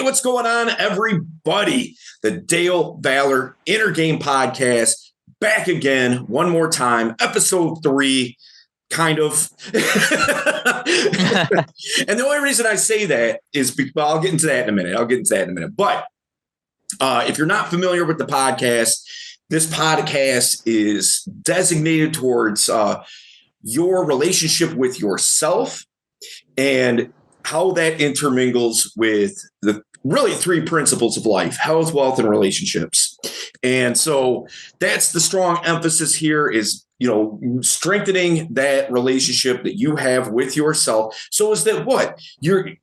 what's going on, everybody? The Dale Valor Inner Game Podcast, back again, one more time, episode 3, kind of. And the only reason I say that is because, well, I'll get into that in a minute. But if you're not familiar with the podcast, this podcast is designated towards your relationship with yourself and how that intermingles with the really 3 principles of life: health, wealth, and relationships. And so that's the strong emphasis here is, strengthening that relationship that you have with yourself. So is that what? Your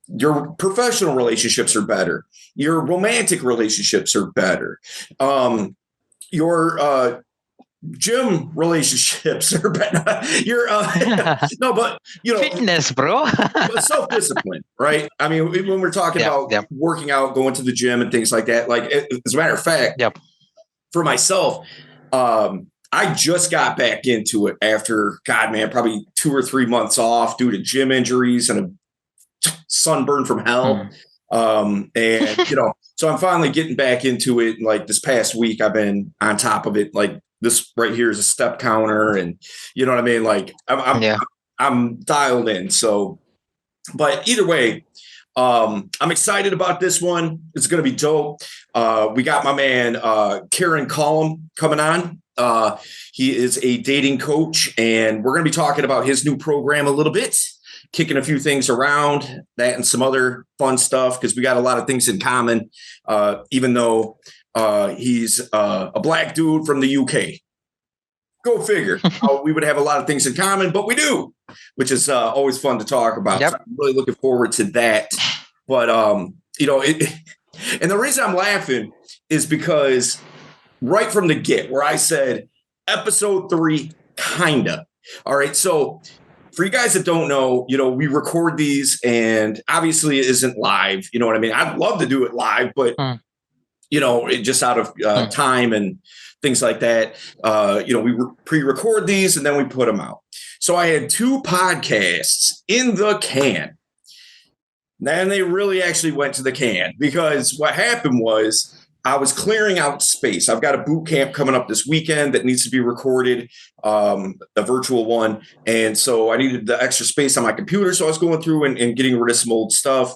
professional relationships are better. Your romantic relationships are better. Your gym relationships are better. Fitness, bro. Self-discipline, right? I mean, when we're talking about working out, going to the gym and things like that, like as a matter of fact, for myself, I just got back into it after, probably 2 or 3 months off due to gym injuries and a sunburn from hell. So I'm finally getting back into it. Like this past week, I've been on top of it. Like this right here is a step counter, and you know what I mean? Like I'm dialed in. So, but either way, I'm excited about this one. It's going to be dope. We got my man, Ciaran Callam coming on. He is a dating coach, and we're going to be talking about his new program a little bit, kicking a few things around that and some other fun stuff, because we got a lot of things in common, even though he's a black dude from the UK. Go figure. We would have a lot of things in common, but we do, which is always fun to talk about. So I'm really looking forward to that. But, and the reason I'm laughing is because right from the get, where I said episode 3, kinda. All right. So for you guys that don't know, we record these, and obviously it isn't live. You know what I mean? I'd love to do it live, but just out of time and things like that, we pre-record these and then we put them out. So I had 2 podcasts in the can. Then they really actually went to the can, because what happened was I was clearing out space. I've got a boot camp coming up this weekend that needs to be recorded, a virtual one. And so I needed the extra space on my computer. So I was going through and getting rid of some old stuff.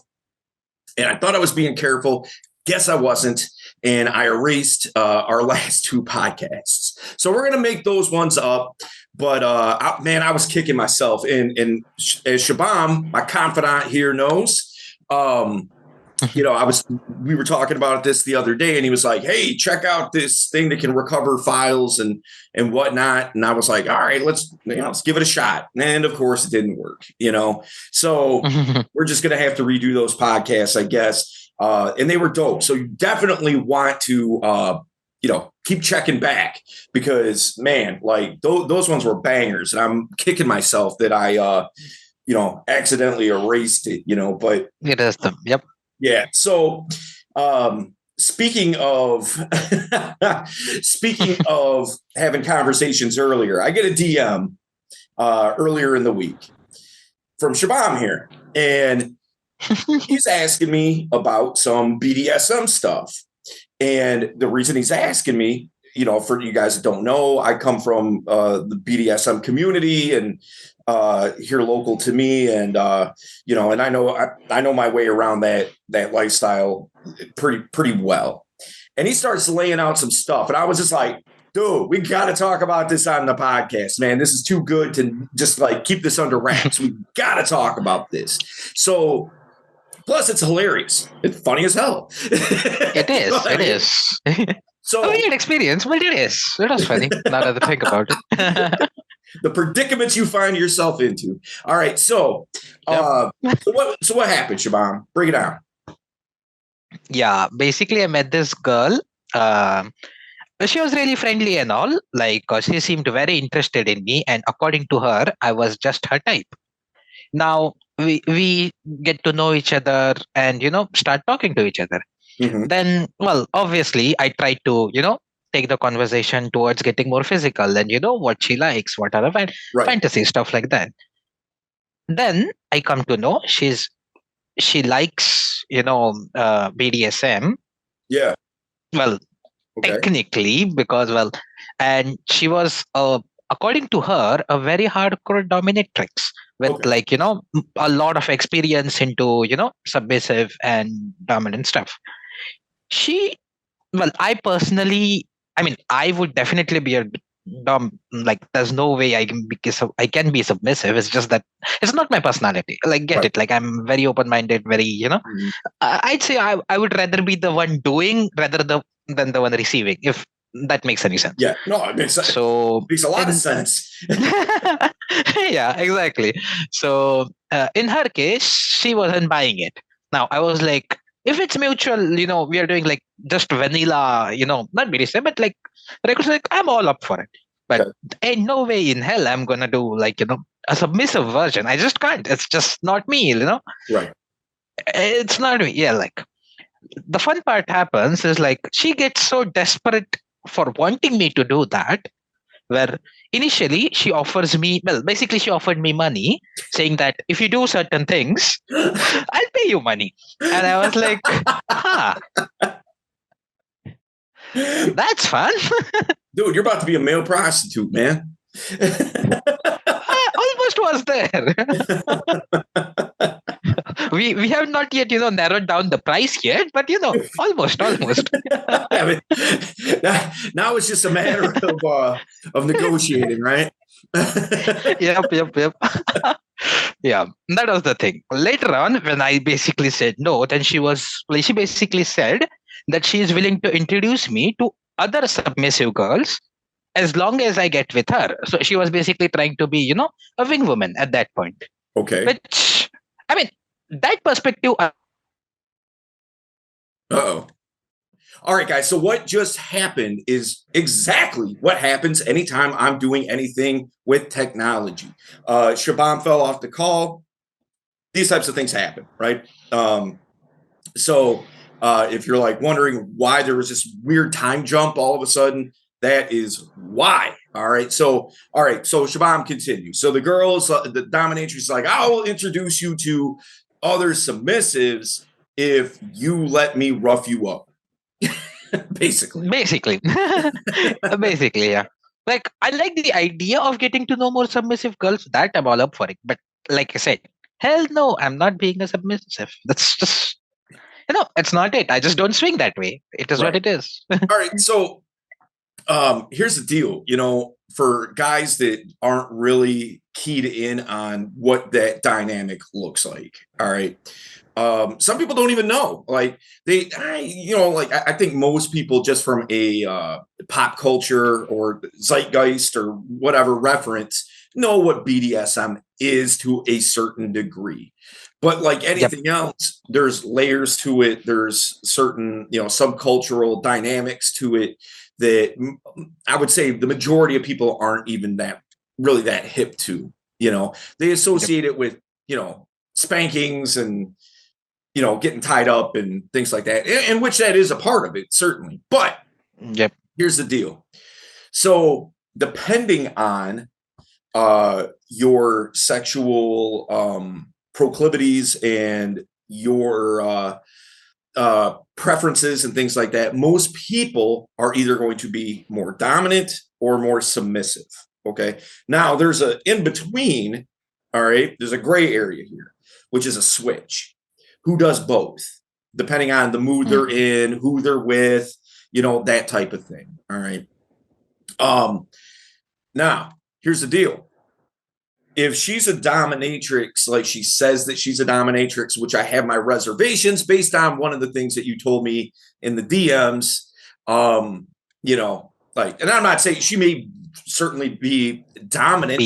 And I thought I was being careful. Guess I wasn't. And I erased our last 2 podcasts. So we're going to make those ones up. But I was kicking myself. And as Shabam, my confidant here, knows, we were talking about this the other day, and he was like, hey, check out this thing that can recover files and whatnot. And I was like, all right, let's give it a shot. And of course it didn't work, so we're just going to have to redo those podcasts, I guess. And they were dope. So you definitely want to, keep checking back, because man, like those ones were bangers, and I'm kicking myself that I, accidentally erased it, but it is them. Yep. Yeah. So, speaking of having conversations earlier, I get a DM earlier in the week from Shabam here, and he's asking me about some BDSM stuff. And the reason he's asking me, for you guys that don't know, I come from the BDSM community and here local to me, and and I know my way around that lifestyle pretty well. And he starts laying out some stuff, and I was just like, dude, we got to talk about this on the podcast, man. This is too good to just like keep this under wraps. We got to talk about this. So, plus it's hilarious. It's funny as hell. It is. It is. So a weird experience, but it is. It was funny. Now that I think about it. The predicaments you find yourself into. All right. So, so what happened, Shabam? Break it down. Yeah. Basically, I met this girl. She was really friendly and all. Like, she seemed very interested in me. And according to her, I was just her type. Now, we get to know each other and, start talking to each other. Mm-hmm. Then, well, obviously, I tried to, take the conversation towards getting more physical and, what she likes, what are the fantasy, stuff like that. Then I come to know she likes BDSM. Yeah. Well, Okay. technically, because, and she was, according to her, a very hardcore dominatrix with, Okay. a lot of experience into, submissive and dominant stuff. She, well, I personally, I mean, I would definitely be a like, there's no way I can be submissive. It's just that it's not my personality. Like, get Right. it? Like, I'm very open-minded, very, Mhm. I'd say I would rather be the one doing than the one receiving, if that makes any sense. Yeah. No, it So, makes a lot of in sense. yeah, exactly. So, in her case, she wasn't buying it. Now, I was like, if it's mutual, we are doing like just vanilla, not BDSM, but like, like, I'm all up for it. But Okay. ain't no way in hell I'm gonna do, like, a submissive version. I just can't. It's just not me. Right. It's not me. Yeah, like, the fun part happens is, like, she gets so desperate for wanting me to do that, where initially she offers me, well, basically she offered me money, saying that if you do certain things, I'll pay you money. And I was like, huh, that's fun. Dude, you're about to be a male prostitute, man. I almost was there. We have not yet, narrowed down the price yet, but, almost. I mean, now it's just a matter of negotiating, right? Yep. Yeah, that was the thing. Later on, when I basically said no, then she basically said that she is willing to introduce me to other submissive girls as long as I get with her. So she was basically trying to be, a wing woman at that point. Okay. Which, I mean, that perspective. Uh-oh. All right, guys. So what just happened is exactly what happens anytime I'm doing anything with technology. Shabam fell off the call. These types of things happen, right? So if you're like wondering why there was this weird time jump all of a sudden, that is why. All right. So Shabam continues. So the girls, the dominatrix is like, I will introduce you to other submissives if you let me rough you up. Basically. Basically, yeah. Like, I like the idea of getting to know more submissive girls. That I'm all up for it. But like I said, hell no, I'm not being a submissive. That's just, it's not it. I just don't swing that way. It is Right. what it is. All right. So here's the deal, for guys that aren't really keyed in on what that dynamic looks like. All right. Some people don't even know. Like I think most people just from a pop culture or zeitgeist or whatever reference know what BDSM is to a certain degree. But like anything else, there's layers to it. There's certain, subcultural dynamics to it that I would say the majority of people aren't even that hip to. They associate it with, spankings and getting tied up and things like that, and which that is a part of it, certainly. But here's the deal. So depending on your sexual proclivities and your preferences and things like that, most people are either going to be more dominant or more submissive. Okay. Now there's a in between. All right. There's a gray area here, which is a switch. Who does both, depending on the mood they're in, who they're with, that type of thing. All right. Now here's the deal. If she's a dominatrix, like she says that she's a dominatrix, which I have my reservations based on one of the things that you told me in the DMs, and I'm not saying she may certainly be dominant.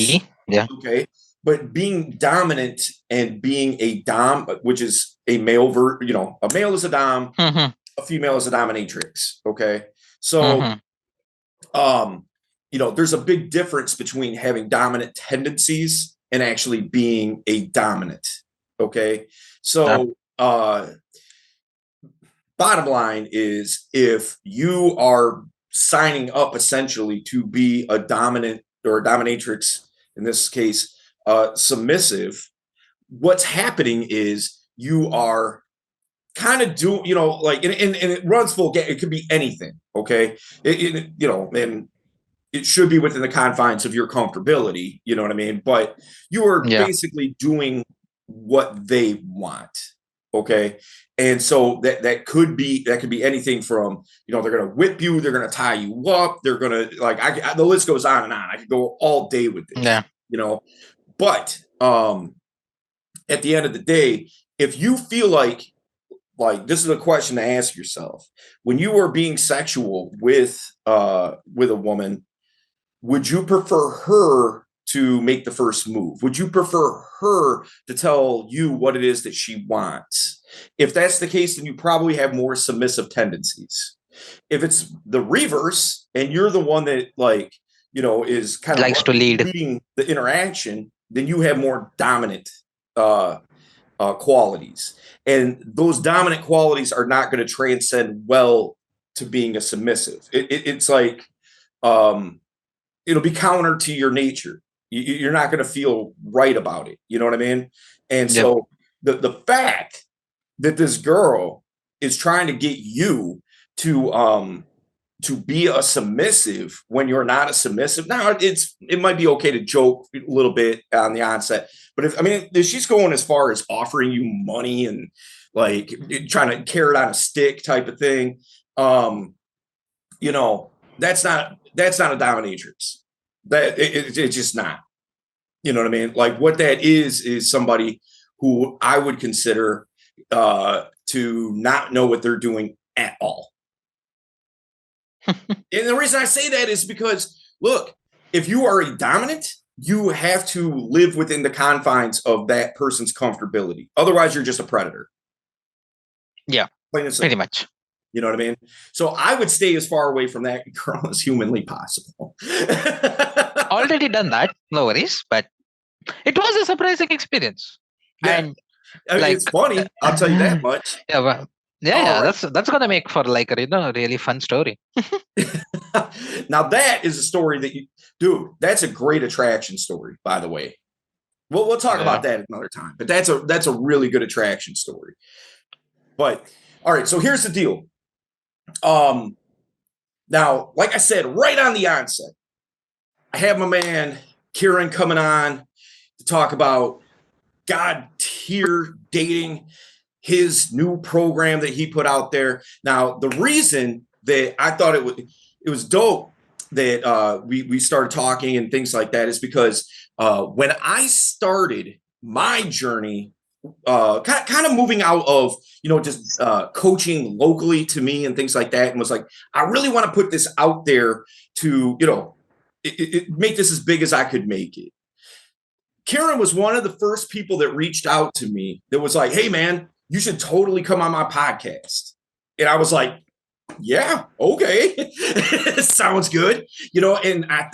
Yeah. Okay. But being dominant and being a dom, which is a male, a male is a dom, a female is a dominatrix. Okay. So, there's a big difference between having dominant tendencies and actually being a dominant. Okay. So, bottom line is if you are signing up essentially to be a dominant or a dominatrix, in this case, submissive, what's happening is you are kind of do, like, and it runs full game. It could be anything. Okay. And it should be within the confines of your comfortability. You know what I mean? But you are basically doing what they want. Okay. And so that could be anything from, they're going to whip you. They're going to tie you up. They're going to the list goes on and on. I could go all day with this, but, at the end of the day, if you feel like this is a question to ask yourself when you are being sexual with a woman, would you prefer her to make the first move? Would you prefer her to tell you what it is that she wants? If that's the case, then you probably have more submissive tendencies. If it's the reverse and you're the one that is kind of likes to leading the interaction, then you have more dominant qualities. And those dominant qualities are not going to transcend well to being a submissive. It's like, it'll be counter to your nature. You're not going to feel right about it. You know what I mean? And so the fact that this girl is trying to get you to be a submissive when you're not a submissive. Now it might be okay to joke a little bit on the onset, but if she's going as far as offering you money and like trying to carrot on a stick type of thing, that's not a dominatrix. That it's just not. You know what I mean? Like what that is somebody who I would consider to not know what they're doing at all. And the reason I say that is because, look, if you are a dominant, you have to live within the confines of that person's comfortability. Otherwise, you're just a predator. Yeah, pretty much. You know what I mean? So I would stay as far away from that girl as humanly possible. Already done that. No worries. But it was a surprising experience. Yeah. And it's funny. I'll tell you that much. Yeah, but that's gonna make for a really fun story. Now that is a story that that's a great attraction story, by the way. We'll talk about that another time, but that's a really good attraction story. But all right, so here's the deal. Now, like I said, right on the onset, I have my man Ciaran coming on to talk about God tier dating, his new program that he put out there. Now, the reason that I thought it was dope that we started talking and things like that is because when I started my journey, kind of moving out of just coaching locally to me and things like that, and was like, I really want to put this out there to make this as big as I could make it. Ciaran was one of the first people that reached out to me that was like, hey man, you should totally come on my podcast. And I was like, yeah, okay. Sounds good. And I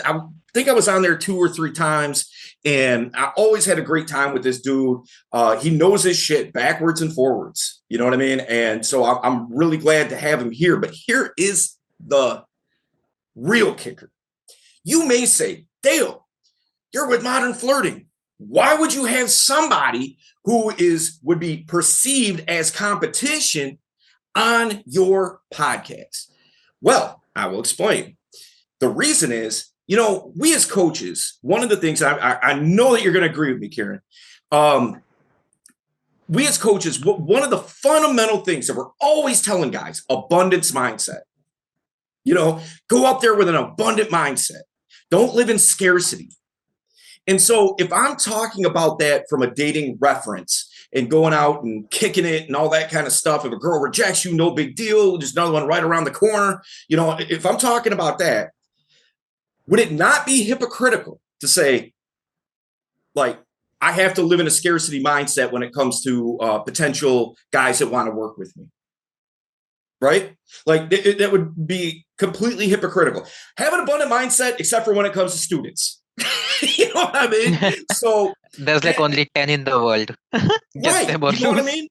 think I was on there 2 or 3 times, and I always had a great time with this dude. He knows his shit backwards and forwards. You know what I mean? And so I'm really glad to have him here. But here is the real kicker. You may say, Dale, you're with Modern Flirting. Why would you have somebody who would be perceived as competition on your podcast? Well, I will explain. The reason is, we as coaches, one of the things I know that you're going to agree with me, Ciaran. We as coaches, one of the fundamental things that we're always telling guys, abundance mindset. Go up there with an abundant mindset. Don't live in scarcity. And so if I'm talking about that from a dating reference and going out and kicking it and all that kind of stuff, if a girl rejects you, no big deal, just another one right around the corner. If I'm talking about that, would it not be hypocritical to say, like, I have to live in a scarcity mindset when it comes to potential guys that want to work with me? Right? Like that would be completely hypocritical. Have an abundant mindset, except for when it comes to students. You know what I mean? So there's only 10 in the world. Right. You know what I mean?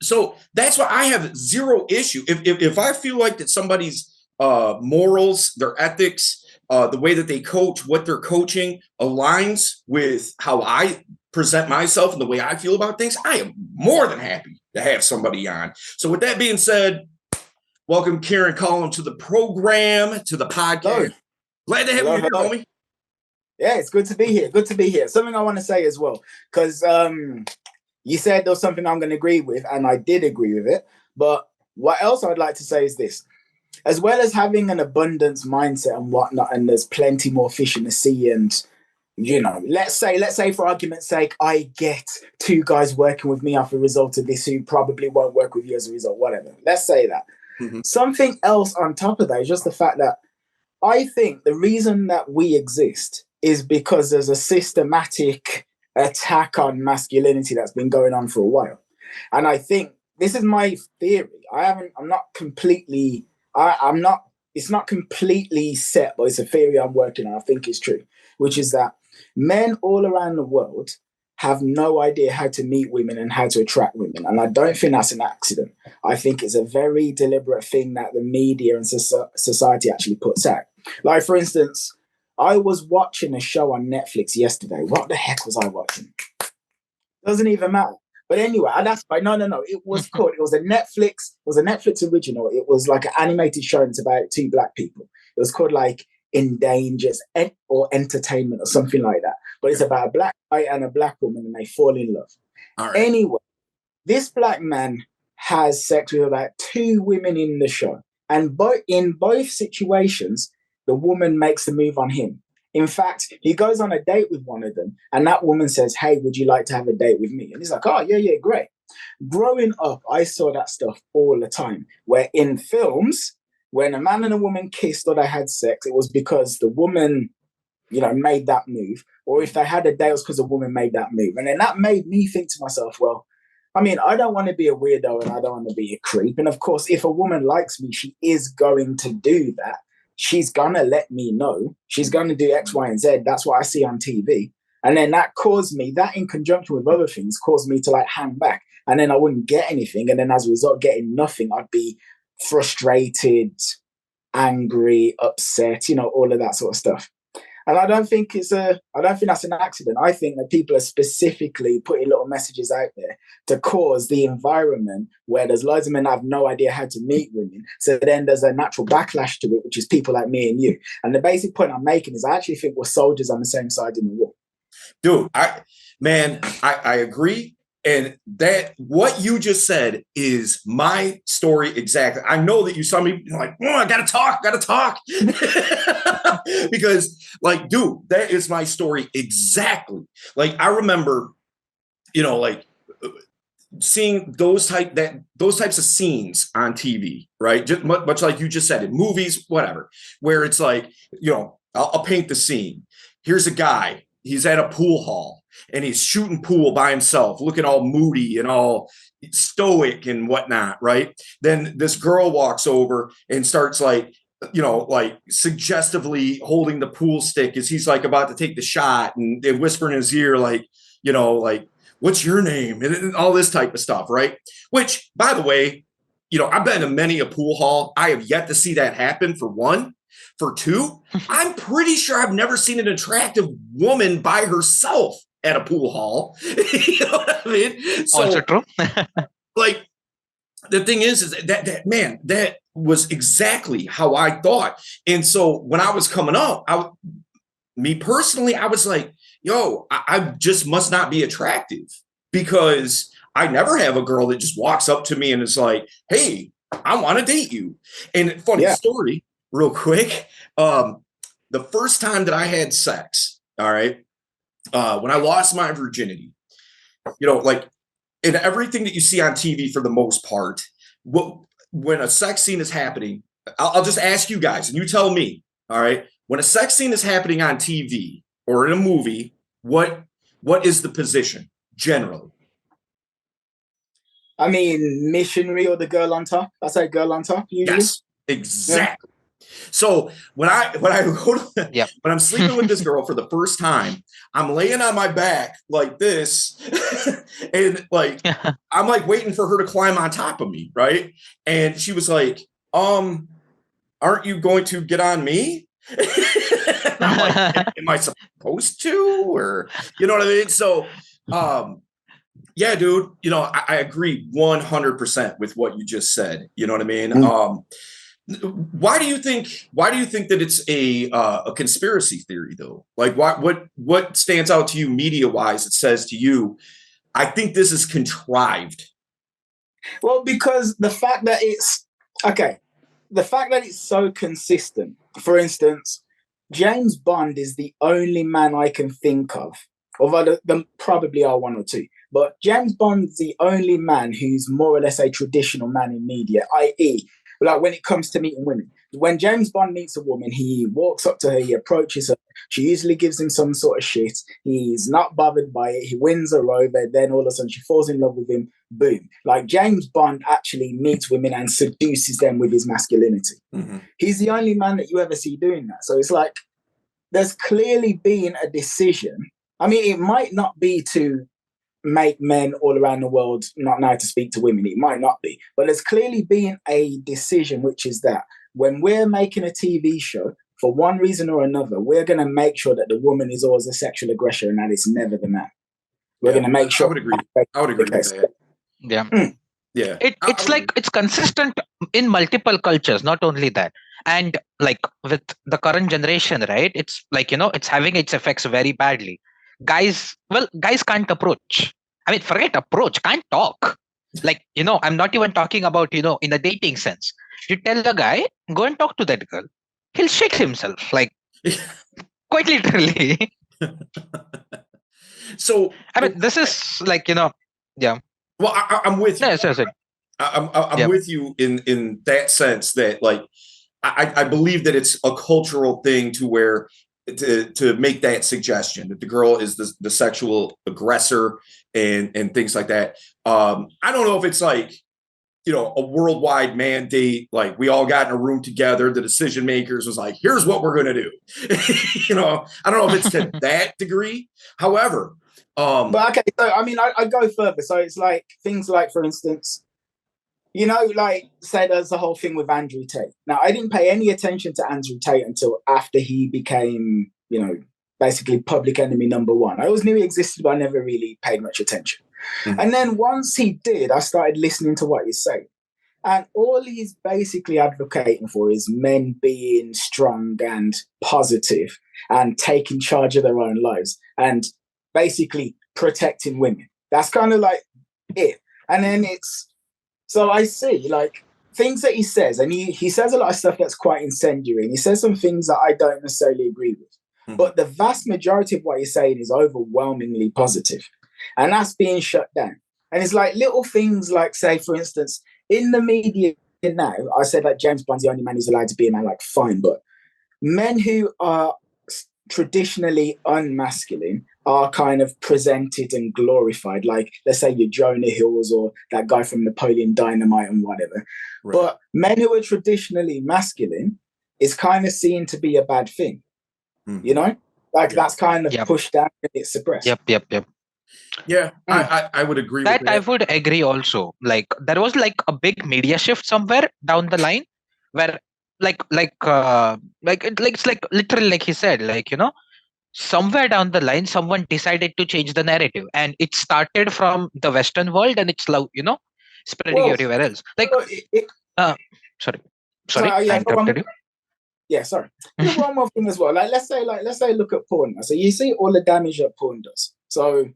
So that's why I have zero issue. If I feel like that somebody's morals, their ethics, the way that they coach, what they're coaching aligns with how I present myself and the way I feel about things, I am more than happy to have somebody on. So with that being said, welcome Ciaran Callam to the program, to the podcast. Hello. Glad to have you here, homie. Yeah, it's good to be here. Good to be here. Something I want to say as well, because you said there was something I'm going to agree with, and I did agree with it. But what else I'd like to say is this. As well as having an abundance mindset and whatnot, and there's plenty more fish in the sea, and let's say for argument's sake, I get 2 guys working with me as a result of this who probably won't work with you as a result, whatever. Let's say that. Mm-hmm. Something else on top of that is just the fact that I think the reason that we exist is because there's a systematic attack on masculinity that's been going on for a while. And I think this is my theory. It's not completely set, but it's a theory I'm working on. I think it's true, which is that men all around the world have no idea how to meet women and how to attract women. And I don't think that's an accident. I think it's a very deliberate thing that the media and society actually puts out. Like, for instance, I was watching a show on Netflix yesterday. What the heck was I watching? Doesn't even matter. But anyway, that's fine. No. It was called. It was a Netflix original. It was like an animated show. And it's about 2 black people. It was called like Endangered or Entertainment or something like that. But it's about a black guy and a black woman, and they fall in love. All right. Anyway, this black man has sex with about 2 women in the show, and in both situations, the woman makes the move on him. In fact, he goes on a date with one of them, and that woman says, "Hey, would you like to have a date with me?" And he's like, "Oh, yeah, great." Growing up, I saw that stuff all the time, where in films, when a man and a woman kissed or they had sex, it was because the woman, made that move. Or if they had a date, it was because the woman made that move. And then that made me think to myself, well, I mean, I don't want to be a weirdo and I don't want to be a creep. And of course, if a woman likes me, she is going to do that. She's going to let me know. She's going to do X, Y, and Z. That's what I see on TV. And then that in conjunction with other things, caused me to like hang back. And then I wouldn't get anything. And then as a result, getting nothing, I'd be frustrated, angry, upset, all of that sort of stuff. And I don't think that's an accident. I think that people are specifically putting little messages out there to cause the environment where there's loads of men that have no idea how to meet women. So then there's a natural backlash to it, which is people like me and you. And the basic point I'm making is I actually think we're soldiers on the same side in the war. Dude, I agree. And that what you just said is my story exactly. I know that you saw me like, I gotta talk. Because like, dude, that is my story exactly. Like, I remember, like seeing those types of scenes on TV, right? Just much like you just said, in movies, whatever, where it's like, I'll paint the scene. Here's a guy, he's at a pool hall. And he's shooting pool by himself, looking all moody and all stoic and whatnot, right? Then this girl walks over and starts like suggestively holding the pool stick as he's like about to take the shot and whispering in his ear, like, what's your name? And all this type of stuff, right? Which, by the way, I've been to many a pool hall. I have yet to see that happen, for one. For two, I'm pretty sure I've never seen an attractive woman by herself at a pool hall. You know what I mean? So, also true. Like, the thing is that was exactly how I thought. And so when I was coming up, me personally, I was like, I just must not be attractive, because I never have a girl that just walks up to me and is like, "Hey, I want to date you." And funny story, real quick. The first time that I had sex, all right, when I lost my virginity, like in everything that you see on TV for the most part, when a sex scene is happening, I'll just ask you guys and you tell me, all right, when a sex scene is happening on TV or in a movie, what is the position generally? I mean, missionary or the girl on top. I say girl on top usually. Yes, exactly. Yeah. So when I'm sleeping with this girl for the first time, I'm laying on my back like this, and like I'm like waiting for her to climb on top of me, right? And she was like, "Aren't you going to get on me?" I'm like, "Am I supposed to?" Or you know what I mean? So Yeah, dude. You know, I agree 100% with what you just said. You know what I mean? Why do you think that it's a conspiracy theory though? Like what stands out to you media wise? It says to you, I think this is contrived. Well, because the fact that it's so consistent. For instance, James Bond is the only man I can think of, although there probably are one or two. But James Bond's the only man who's more or less a traditional man in media, i.e., like when it comes to meeting women. When James Bond meets a woman, he walks up to her, he approaches her. She usually gives him some sort of shit. He's not bothered by it. He wins her over. Then all of a sudden, she falls in love with him. Boom. Like James Bond actually meets women and seduces them with his masculinity. Mm-hmm. He's the only man that you ever see doing that. So it's like there's clearly been a decision. I mean, it might not be to make men all around the world not know how to speak to women. It might not be. But there's clearly been a decision, which is that when we're making a TV show, for one reason or another, we're going to make sure that the woman is always a sexual aggressor and that it's never the man. We're going to make sure. I would agree with that. Yeah. Yeah. It's like it's consistent in multiple cultures, not only that. And like with the current generation, right? It's like, it's having its effects very badly. Guys can't approach. I mean, forget approach, can't talk. Like, I'm not even talking about, in a dating sense. You tell the guy, go and talk to that girl. He'll shit himself, like quite literally. So, I mean, this is like, yeah. Well, I'm with you. No, sorry. I'm with you in that sense that, like, I believe that it's a cultural thing to where to make that suggestion that the girl is the sexual aggressor and things like that. I don't know if it's like, a worldwide mandate, like we all got in a room together, the decision makers was like, here's what we're going to do. I don't know if it's to that degree. However, but okay, so I mean, I go further. So it's like things like, for instance, like say there's the whole thing with Andrew Tate. Now, I didn't pay any attention to Andrew Tate until after he became, basically public enemy number one. I always knew he existed, but I never really paid much attention. Mm-hmm. And then once he did, I started listening to what he's saying. And all he's basically advocating for is men being strong and positive and taking charge of their own lives and basically protecting women. That's kind of like it. And then so I see like things that he says, and he says a lot of stuff that's quite incendiary. And he says some things that I don't necessarily agree with. Mm-hmm. But the vast majority of what he's saying is overwhelmingly positive. And that's being shut down. And it's like little things like, say, for instance, in the media now, I said like James Bond's the only man who's allowed to be a man, like fine. But men who are traditionally unmasculine are kind of presented and glorified. Like, let's say you're Jonah Hills or that guy from Napoleon Dynamite and whatever. Right. But men who are traditionally masculine is kind of seen to be a bad thing. Like that's kind of pushed down and it's suppressed. Yep. Yeah, I would agree with that. I would agree also. Like there was like a big media shift somewhere down the line where it's like literally like he said, like, somewhere down the line someone decided to change the narrative and it started from the Western world and it's spreading everywhere else. Like sorry, I interrupted you. Yeah, sorry. There's one more thing as well. Let's say look at porn. So you see all the damage that porn does. So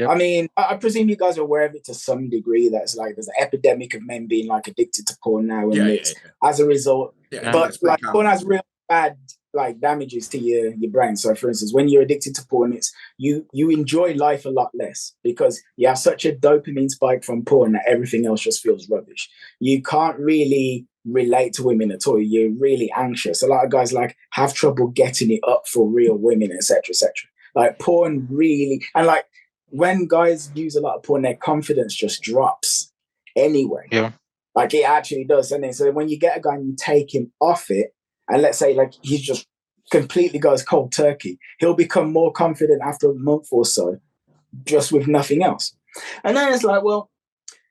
I mean, I presume you guys are aware of it to some degree. That's like there's an epidemic of men being like addicted to porn now, and as a result. But like porn has real bad like damages to your brain. So for instance, when you're addicted to porn, it's you enjoy life a lot less because you have such a dopamine spike from porn that everything else just feels rubbish. You can't really relate to women at all. You're really anxious. A lot of guys like have trouble getting it up for real women, etc., etc. Like porn really, and like when guys use a lot of porn, their confidence just drops anyway. Yeah, like it actually does. And so when you get a guy and you take him off it, and let's say like he just completely goes cold turkey, he'll become more confident after a month or so, just with nothing else. And then it's like, well,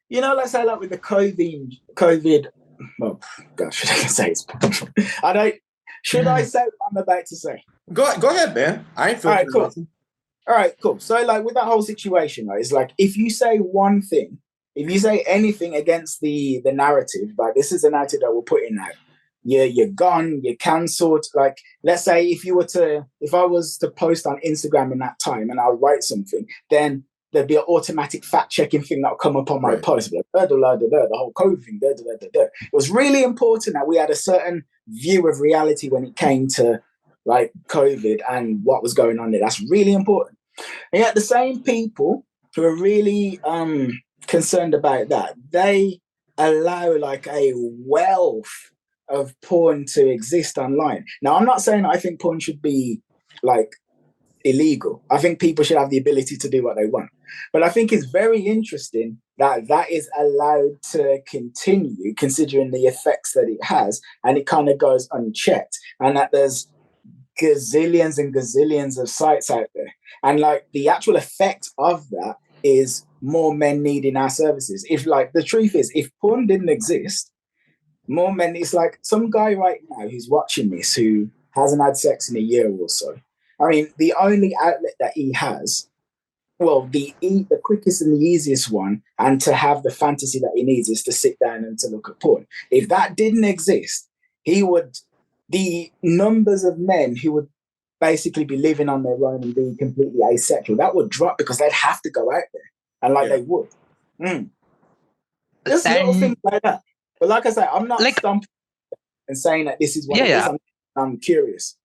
let's say like with the COVID. Well, gosh, should I say it? Should I say what I'm about to say? Go ahead, man. I ain't filtering. All right, cool. All right, cool. So like with that whole situation, right, it's like if you say one thing, if you say anything against the narrative, like this is the narrative that we're putting out, you're gone, you're cancelled. Like let's say if I was to post on Instagram in that time and I'll write something, then there'd be an automatic fact checking thing that'll come up on my post, like, the whole COVID thing. It was really important that we had a certain view of reality when it came to like COVID and what was going on there. That's really important. And yet the same people who are really concerned about that, they allow like a wealth of porn to exist online. Now, I'm not saying I think porn should be like illegal. I think people should have the ability to do what they want. But I think it's very interesting that that is allowed to continue considering the effects that it has, and it kind of goes unchecked, and that there's gazillions and gazillions of sites out there. And like the actual effect of that is more men needing our services. If like the truth is, if porn didn't exist, more men, it's like some guy right now who's watching this who hasn't had sex in a year or so. I mean, the only outlet that he has, well, the quickest and the easiest one, and to have the fantasy that he needs is to sit down and to look at porn. If that didn't exist, the numbers of men who would basically be living on their own and be completely asexual, that would drop because they'd have to go out there, and like they would. Just little things like that. But like I said, I'm not like, stumping and saying that this is what it is. I'm curious.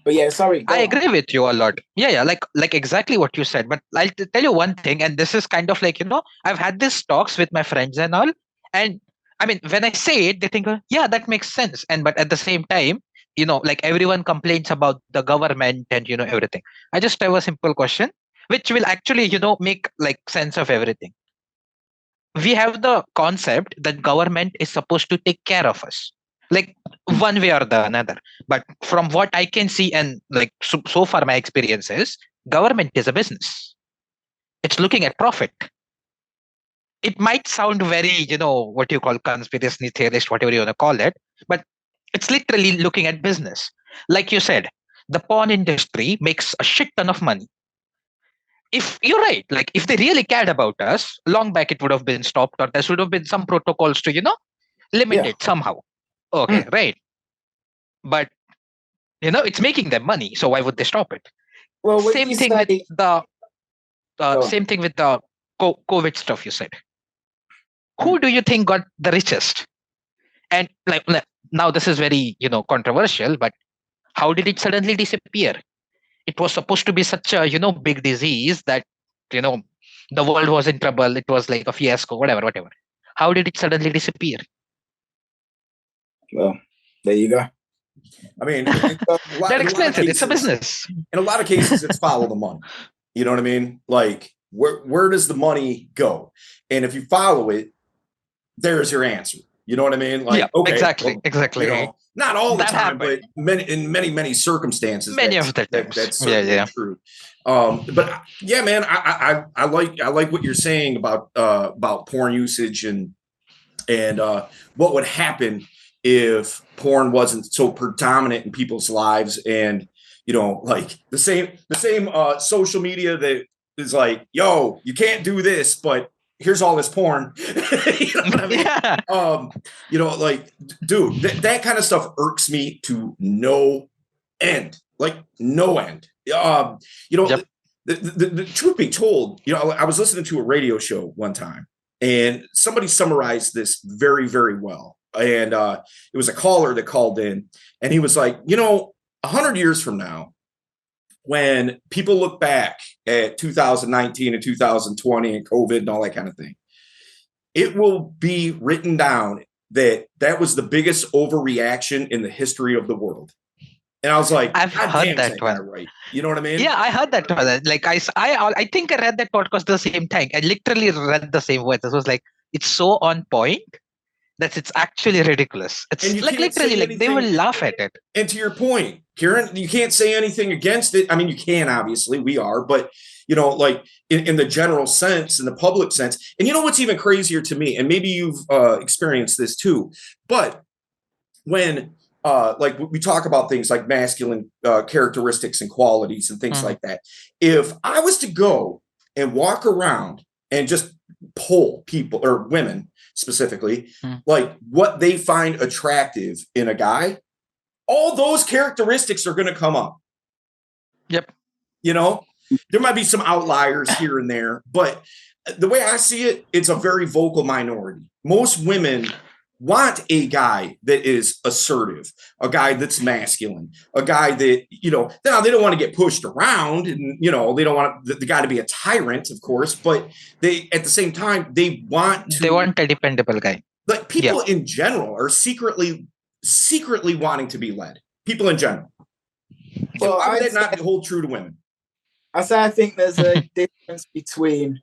But yeah, sorry. I agree with you a lot. Yeah, like exactly what you said. But I'll tell you one thing, and this is kind of like, I've had these talks with my friends and all. And I mean, when I say it, they think, yeah, that makes sense. But at the same time, like everyone complains about the government and, everything. I just have a simple question, which will actually, make like sense of everything. We have the concept that government is supposed to take care of us, like one way or the another. But from what I can see, and like so far my experience is, government is a business. It's looking at profit. It might sound very, what you call conspiracy theorist, whatever you want to call it, but it's literally looking at business. Like you said, the porn industry makes a shit ton of money. If you're right, like if they really cared about us, long back it would have been stopped, or there should have been some protocols to, limit it somehow. Okay, right. But it's making them money, so why would they stop it? Well, same thing with the COVID stuff you said. Who do you think got the richest? And like now this is very, controversial, but how did it suddenly disappear? It was supposed to be such a, big disease that, the world was in trouble. It was like a fiasco, whatever. How did it suddenly disappear? Well, there you go. I mean, that explains it. It's a business. In a lot of cases, it's follow the money. You know what I mean? Like, where does the money go? And if you follow it, there's your answer. You know what I mean? Like, yeah, okay, exactly. Not all the time, but in many circumstances. Many of the times. That's certainly true. But yeah, man, I like what you're saying about porn usage and what would happen if porn wasn't so predominant in people's lives, and like the same social media that is like, yo, you can't do this, but here's all this porn. You know what I mean? Like, dude, that kind of stuff irks me to no end. Like, no end. Yep. The truth be told, I was listening to a radio show one time, and somebody summarized this very, very well. And it was a caller that called in, and he was like, 100 years from now, when people look back at 2019 and 2020 and COVID and all that kind of thing, it will be written down that was the biggest overreaction in the history of the world. And I was like, I've heard that one. Right. You know what I mean? Yeah, I heard that one. Like I think I read that podcast at the same time. I literally read the same words. It was like, it's so on point that it's actually ridiculous. It's like literally like they will laugh at it. And to your point, Ciaran, you can't say anything against it. I mean, you can, obviously, we are, but like in the general sense, in the public sense. And what's even crazier to me, and maybe you've experienced this too, but when like we talk about things like masculine characteristics and qualities and things like that. If I was to go and walk around and just poll people or women specifically, like what they find attractive in a guy, all those characteristics are going to come up. Yep. You know, there might be some outliers here and there, but the way I see it, it's a very vocal minority. Most women want a guy that is assertive, a guy that's masculine, a guy that, you know, now they don't want to get pushed around and, you know, they don't want the guy to be a tyrant, of course, but they, at the same time, they want a dependable guy. Like people in general are secretly wanting to be led. People in general. Well, why would that not hold true to women? I think there's a difference between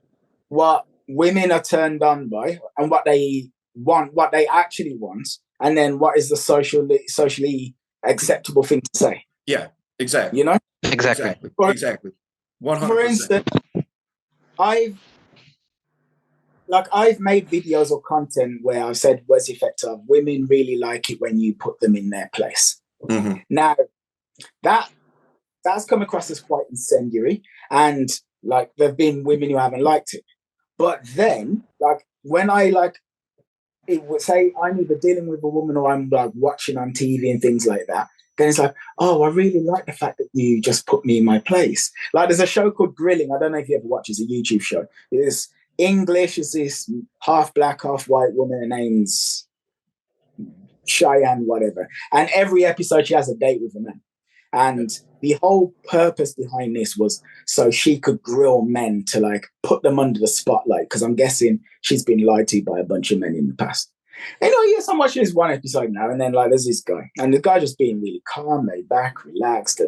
what women are turned on by and what they want, what they actually want, and then what is the socially acceptable thing to say. Yeah, exactly. You know? Exactly. 100%. For instance, I've made videos or content where I've said, what's the effect of women really like it when you put them in their place. Mm-hmm. Now, that's come across as quite incendiary, and like there've been women who haven't liked it. But then, like when I it would say I'm either dealing with a woman or I'm like watching on TV and things like that, then it's like, oh, I really like the fact that you just put me in my place. Like there's a show called Grilling. I don't know if you ever watch. It's a YouTube show. It's English. Is this half black, half white woman? Her name's Ciaran, whatever. And every episode she has a date with a man. And the whole purpose behind this was so she could grill men to like put them under the spotlight, because I'm guessing she's been lied to by a bunch of men in the past. And yes, I'm watching this one episode now, and then like there's this guy, and the guy just being really calm, laid back, relaxed,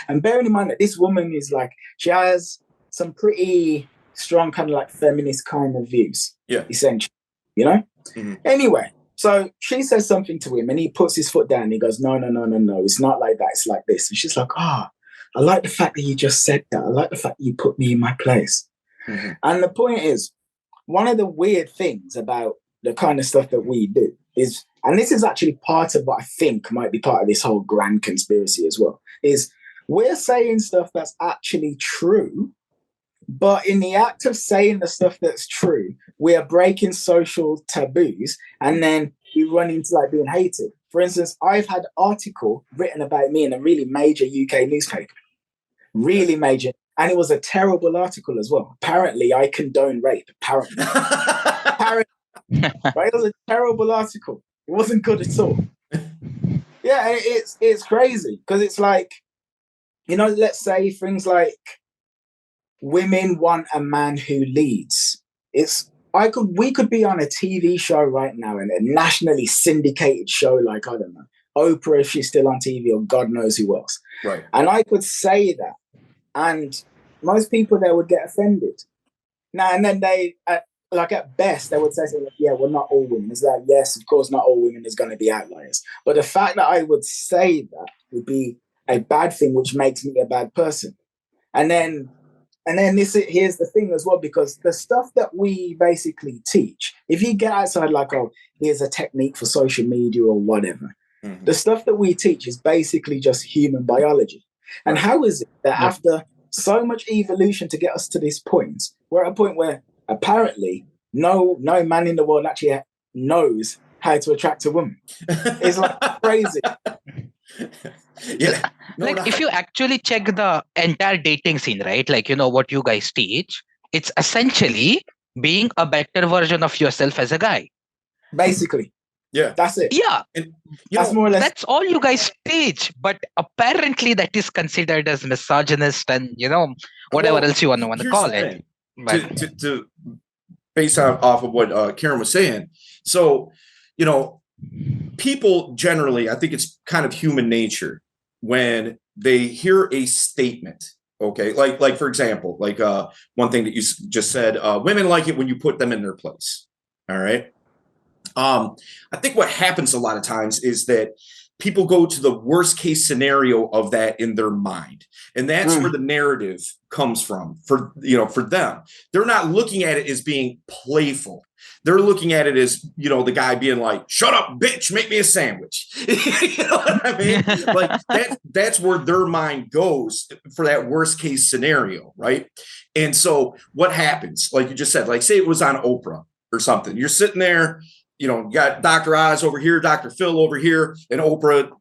and bearing in mind that this woman is like, she has some pretty strong kind of like feminist kind of views, essentially, you know. Mm-hmm. Anyway. So she says something to him and he puts his foot down and he goes, no, it's not like that. It's like this. And she's like, I like the fact that you just said that. I like the fact that you put me in my place. Mm-hmm. And the point is, one of the weird things about the kind of stuff that we do is, and this is actually part of what I think might be part of this whole grand conspiracy as well, is we're saying stuff that's actually true. But in the act of saying the stuff that's true, we are breaking social taboos, and then we run into like being hated. For instance, I've had an article written about me in a really major UK newspaper, really major, and it was a terrible article as well. Apparently, I condone rape. Apparently, right? It was a terrible article. It wasn't good at all. Yeah, it's crazy because it's like, you know, let's say things like, women want a man who leads. We could be on a TV show right now, and a nationally syndicated show like, I don't know, Oprah if she's still on TV, or God knows who else. Right. And I could say that, and most people there would get offended. Now and then they, like at best, they would say something like, yeah, well, not all women. It's like, yes, of course, not all women. There's going to be outliers. But the fact that I would say that would be a bad thing, which makes me a bad person. And then here's the thing as well, because the stuff that we basically teach, if you get outside like, oh, here's a technique for social media or whatever, the stuff that we teach is basically just human biology. And how is it that after so much evolution to get us to this point, we're at a point where apparently no man in the world actually knows how to attract a woman? It's like crazy. Yeah. No, if you actually check the entire dating scene, right? Like, you know, what you guys teach, it's essentially being a better version of yourself as a guy. Basically. Yeah. That's it. Yeah. And, that's more or less. That's all you guys teach. But apparently that is considered as misogynist and, you know, whatever else you want to call it. But to based off of what Ciaran was saying. So, you know, people generally, I think it's kind of human nature when they hear a statement, okay, like for example, like one thing that you just said, women like it when you put them in their place. All right. I think what happens a lot of times is that people go to the worst case scenario of that in their mind. And that's where the narrative comes from for them. They're not looking at it as being playful. They're looking at it as, the guy being like, shut up, bitch, make me a sandwich. You know what I mean? Like that's where their mind goes for that worst case scenario, right? And so what happens, like you just said, like say it was on Oprah or something. You're sitting there, you got Dr. Oz over here, Dr. Phil over here, and Oprah,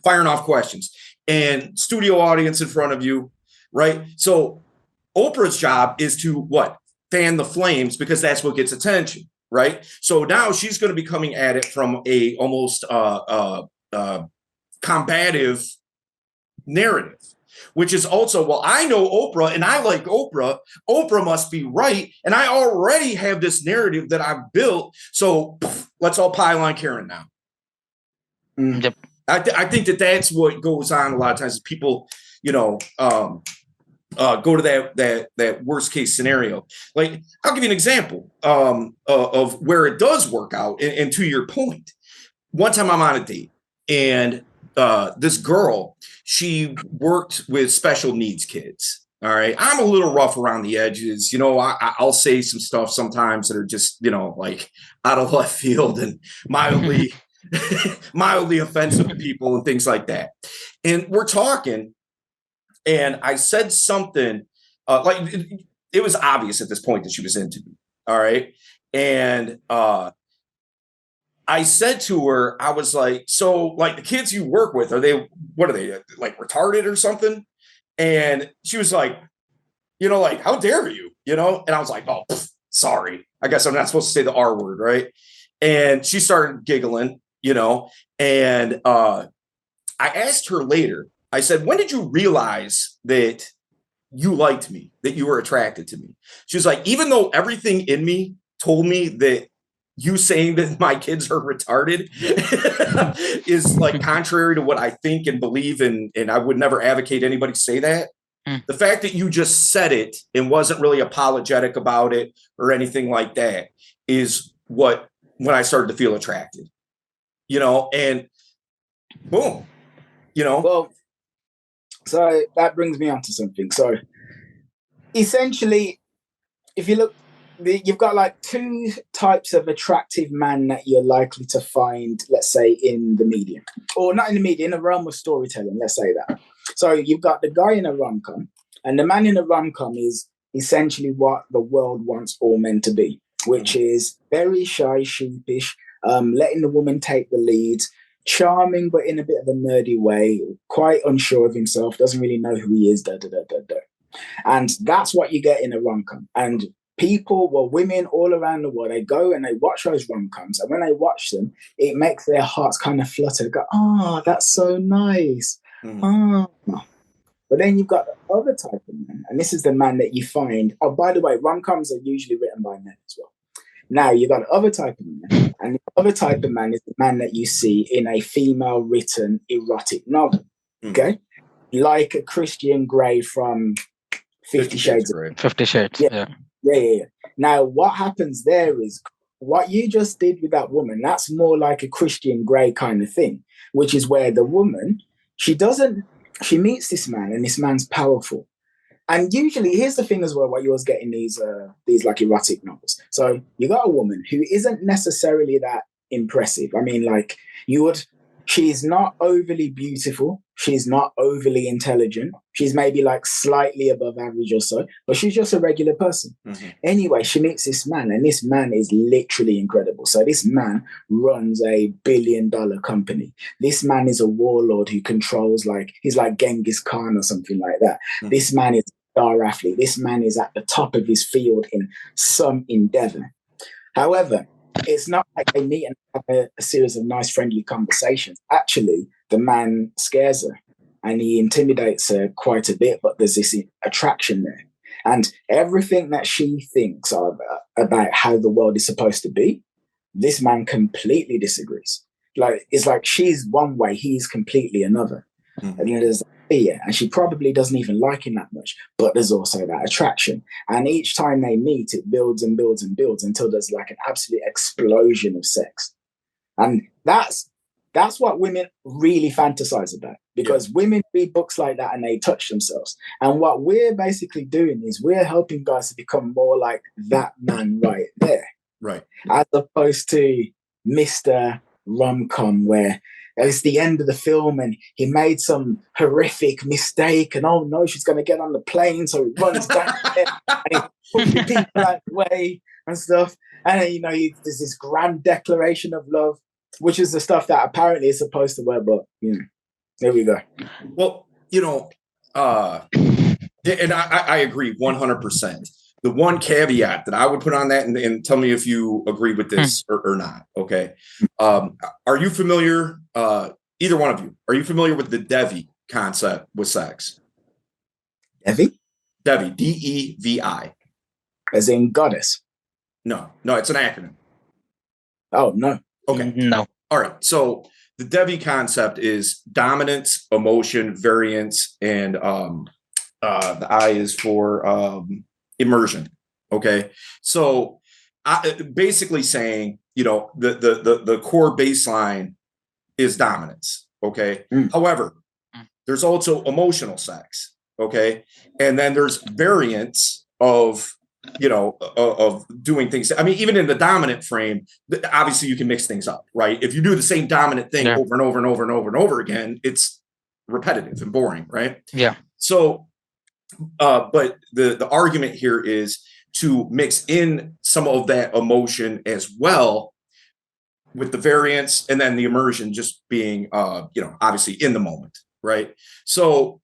firing off questions. And studio audience in front of you, right? So Oprah's job is to what? Fan the flames, because that's what gets attention, right? So now she's going to be coming at it from a almost combative narrative, which is also, well, I know Oprah and I like Oprah. Oprah must be right. And I already have this narrative that I've built. So let's all pile on Ciaran now. Yep. I think that's what goes on a lot of times. People, go to that worst case scenario. Like, I'll give you an example of where it does work out. And to your point, one time I'm on a date, and this girl, she worked with special needs kids. All right. I'm a little rough around the edges. I'll say some stuff sometimes that are just, like out of left field and mildly offensive to people and things like that. And we're talking, and I said something like it was obvious at this point that she was into me. All right. And I said to her, I was like, so like the kids you work with, what are they like retarded or something? And she was like, like, how dare you, And I was like, oh, sorry. I guess I'm not supposed to say the R word. Right. And she started giggling, and I asked her later, I said, when did you realize that you liked me, that you were attracted to me? She was like, even though everything in me told me that you saying that my kids are retarded is like contrary to what I think and believe in, and I would never advocate anybody say that. The fact that you just said it and wasn't really apologetic about it or anything like that is when I started to feel attracted, and boom, Well, so that brings me on to something. So essentially, if you look, you've got like two types of attractive man that you're likely to find, let's say, in the media, or not in the media, in the realm of storytelling, let's say that. So you've got the guy in a rom-com, and the man in a rom-com is essentially what the world wants all men to be, which is very shy, sheepish, letting the woman take the lead, charming, but in a bit of a nerdy way, quite unsure of himself, doesn't really know who he is, And that's what you get in a rom-com. And women all around the world, they go and they watch those rom-coms. And when they watch them, it makes their hearts kind of flutter, go, oh, that's so nice. Oh. But then you've got the other type of man. And this is the man that you find. Oh, by the way, rom-coms are usually written by men as well. Now, you've got the other type of man. And the other type of man is the man that you see in a female-written erotic novel. Okay? Like a Christian Grey from 50 Shades of Grey. 50 Shades, yeah. Now, what happens there is what you just did with that woman, that's more like a Christian Grey kind of thing, which is where the woman, she meets this man, and this man's powerful. And usually, here's the thing as well, what you always get in these like erotic novels. So you got a woman who isn't necessarily that impressive. I mean, like she's not overly beautiful. She's not overly intelligent. She's maybe like slightly above average or so, but she's just a regular person. Anyway, she meets this man, and this man is literally incredible. So this man runs a $1 billion company. This man is a warlord who controls, he's like Genghis Khan or something like that. This man is a star athlete. This man is at the top of his field in some endeavor. However, it's not like they meet and have a series of nice, friendly conversations. Actually, the man scares her and he intimidates her quite a bit, but there's this attraction there. And everything that she thinks about how the world is supposed to be, this man completely disagrees. It's like she's one way, he's completely another. And then there's fear, and she probably doesn't even like him that much, but there's also that attraction. And each time they meet, it builds and builds and builds until there's like an absolute explosion of sex. And that's That's what women really fantasize about, because women read books like that and they touch themselves. And what we're basically doing is we're helping guys to become more like that man right there. Right. As opposed to Mr. Rom-com, where it's the end of the film and he made some horrific mistake and, oh no, she's going to get on the plane. So he runs down there and he puts the people out the way and stuff. And then, there's this grand declaration of love, which is the stuff that apparently is supposed to work, but there we go. Well, and I agree 100%. The one caveat that I would put on that, and tell me if you agree with this or not, okay? Are you familiar, either one of you, are you familiar with the Devi concept with sex? Devi? Devi, D-E-V-I. As in goddess? No, it's an acronym. Oh, no. Okay. No. All right. So the Devi concept is dominance, emotion, variance, and the I is for immersion. Okay. So basically saying, the core baseline is dominance. Okay. However, there's also emotional sex. Okay. And then there's variance of doing things. I mean, even in the dominant frame, obviously you can mix things up, right? If you do the same dominant thing over and over and over and over and over again, it's repetitive and boring, right? Yeah. So, but the argument here is to mix in some of that emotion as well with the variance, and then the immersion just being, obviously in the moment, right? So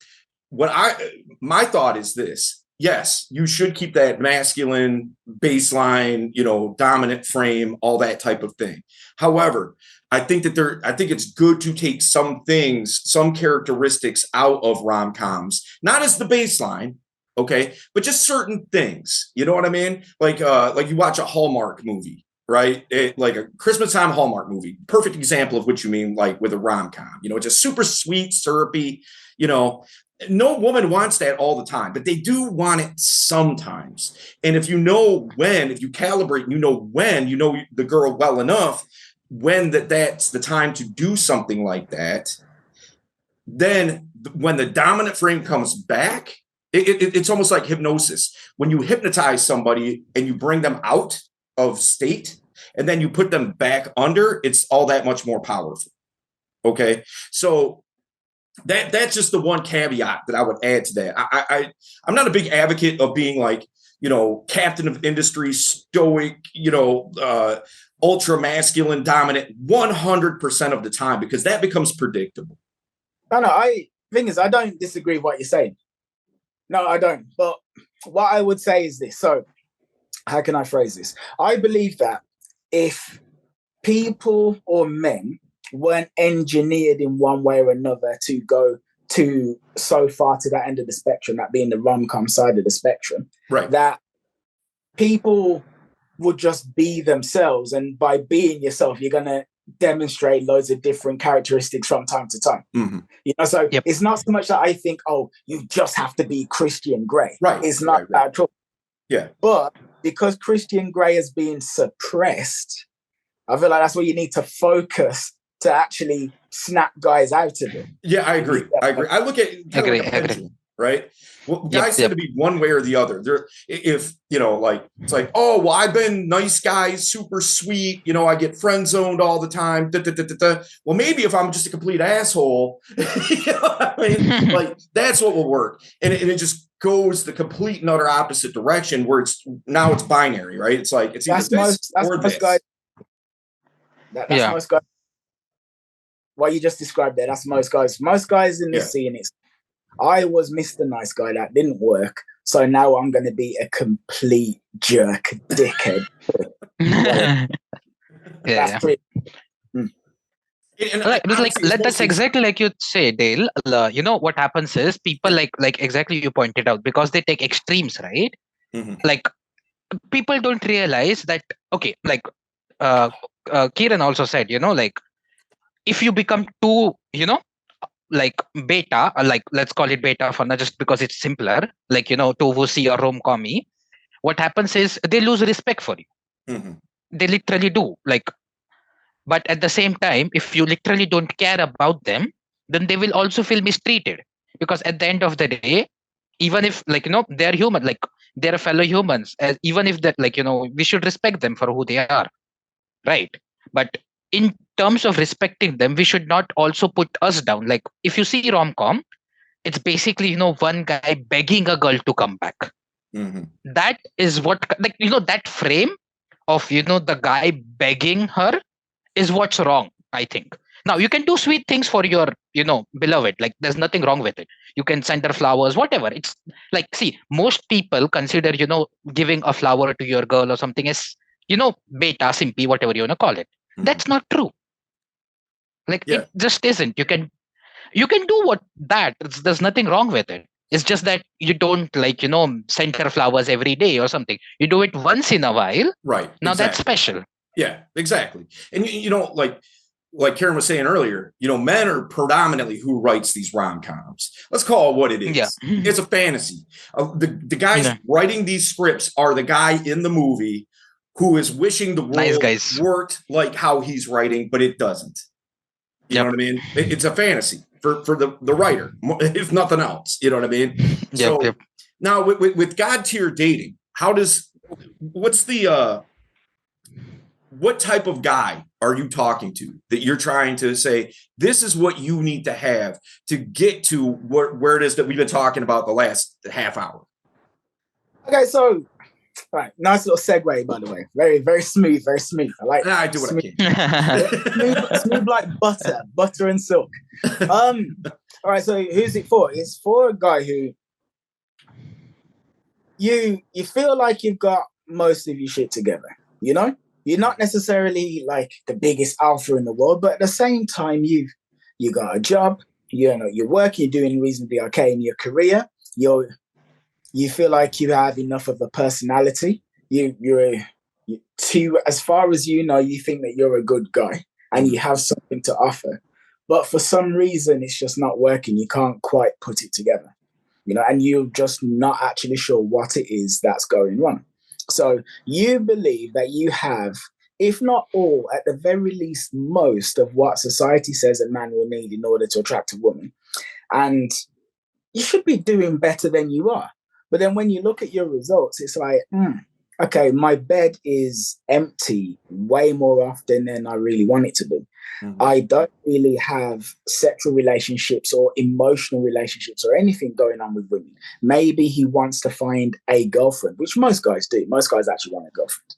my thought is this. Yes, you should keep that masculine baseline, dominant frame, all that type of thing. However, I think it's good to take some things, some characteristics out of rom-coms, not as the baseline, okay, but just certain things. You know what I mean? Like you watch a Hallmark movie, right? Like a Christmas time Hallmark movie. Perfect example of what you mean, like with a rom-com. It's just super sweet, syrupy, No woman wants that all the time, but they do want it sometimes. And if you calibrate, when the girl well enough, when that's the time to do something like that, then when the dominant frame comes back, it's almost like hypnosis. When you hypnotize somebody and you bring them out of state and then you put them back under, it's all that much more powerful. Okay. So that's just the one caveat that I would add to that. I'm not a big advocate of being like, captain of industry, stoic, ultra masculine, dominant 100% of the time, because that becomes predictable. No, thing is, I don't disagree with what you're saying. No, I don't. But what I would say is this. So how can I phrase this? I believe that if people or men weren't engineered in one way or another to go to so far to that end of the spectrum, that being the rom-com side of the spectrum, right? That people would just be themselves, and by being yourself, you're gonna demonstrate loads of different characteristics from time to time. So it's not so much that I think, oh, you just have to be Christian Grey. Right. It's not that at all. Yeah. But because Christian Grey is being suppressed, I feel like that's where you need to focus to actually snap guys out of it. Yeah, I agree. I look at it right? Well, guys tend to be one way or the other. If it's like, oh, well, I've been nice guy, super sweet, I get friend zoned all the time. Well, maybe if I'm just a complete asshole, like that's what will work. And it just goes the complete and utter opposite direction, where it's binary, right? It's like it's either this or this. That's most guys. What you just described there, that's most guys. Most guys in the scene is, I was Mr. Nice Guy, that didn't work, so now I'm going to be a complete jerk, dickhead. That's pretty. That's exactly like you say, Dale. What happens is people like exactly you pointed out, because they take extremes, right? Like people don't realize that. Okay, like Ciaran also said, if you become too, like beta, like let's call it beta for now, just because it's simpler, like, to wussy or rom-commy, what happens is they lose respect for you. They literally do. Like But at the same time, if you literally don't care about them, then they will also feel mistreated. Because at the end of the day, even if they're human, like they're fellow humans, even if that we should respect them for who they are, right? But in terms of respecting them, we should not also put us down. Like if you see rom-com, it's basically one guy begging a girl to come back. Mm-hmm. That is what, like, that frame of the guy begging her is what's wrong, I think. Now you can do sweet things for your beloved, like there's nothing wrong with it. You can send her flowers, whatever. It's like, see, most people consider giving a flower to your girl or something as beta simpi, whatever you want to call it. Mm-hmm. That's not true. Like it just isn't. You can do there's nothing wrong with it. It's just that you don't send her flowers every day or something. You do it once in a while, right? Now exactly. That's special. Yeah, exactly. And like Ciaran was saying earlier, men are predominantly who writes these rom-coms. Let's call it what it is. Yeah. It's a fantasy. The guys writing these scripts are the guy in the movie who is wishing the world worked like how he's writing, but it doesn't. You know what I mean? It's a fantasy for the writer, if nothing else. You know what I mean? So now with God tier dating, what type of guy are you talking to that you're trying to say, this is what you need to have to get to where it is that we've been talking about the last half hour? Okay, so right, nice little segue, by the way. Very, very smooth, very smooth. I like I do what I can. smooth like butter and silk. All right, so who's it for? It's for a guy who you feel like you've got most of your shit together, You're not necessarily like the biggest alpha in the world, but at the same time, you got a job, you're working, you're doing reasonably okay in your career. You feel like you have enough of a personality. As far as you think that you're a good guy and you have something to offer, but for some reason it's just not working. You can't quite put it together, and you're just not actually sure what it is that's going wrong. So you believe that you have, if not all, at the very least, most of what society says a man will need in order to attract a woman. And you should be doing better than you are. But then when you look at your results, it's like, okay, my bed is empty way more often than I really want it to be. Mm-hmm. I don't really have sexual relationships or emotional relationships or anything going on with women. Maybe he wants to find a girlfriend, which most guys do. Most guys actually want a girlfriend,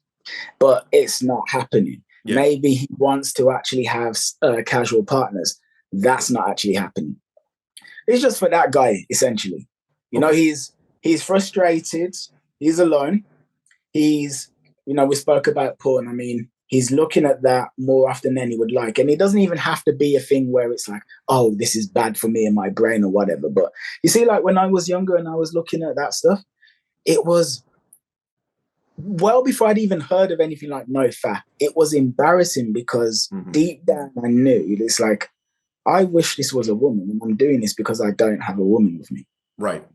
but it's not happening. Yeah. Maybe he wants to actually have casual partners. That's not actually happening. It's just for that guy, essentially. He's frustrated. He's alone. He's, we spoke about porn. I mean, he's looking at that more often than he would like. And it doesn't even have to be a thing where it's like, oh, this is bad for me and my brain or whatever. But you see, like when I was younger and I was looking at that stuff, it was well before I'd even heard of anything like NoFap. It was embarrassing because deep down I knew it's like, I wish this was a woman and I'm doing this because I don't have a woman with me. Right.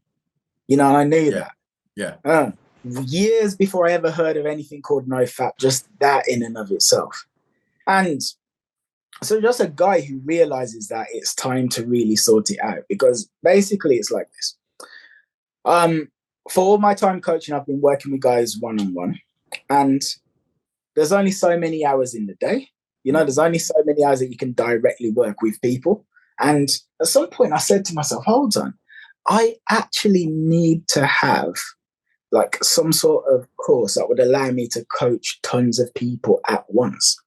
I knew that. Yeah. Years before I ever heard of anything called NoFap, just that in and of itself. And so just a guy who realizes that it's time to really sort it out, because basically it's like this. For all my time coaching, I've been working with guys one-on-one, and there's only so many hours in the day. There's only so many hours that you can directly work with people. And at some point I said to myself, hold on, I actually need to have like some sort of course that would allow me to coach tons of people at once,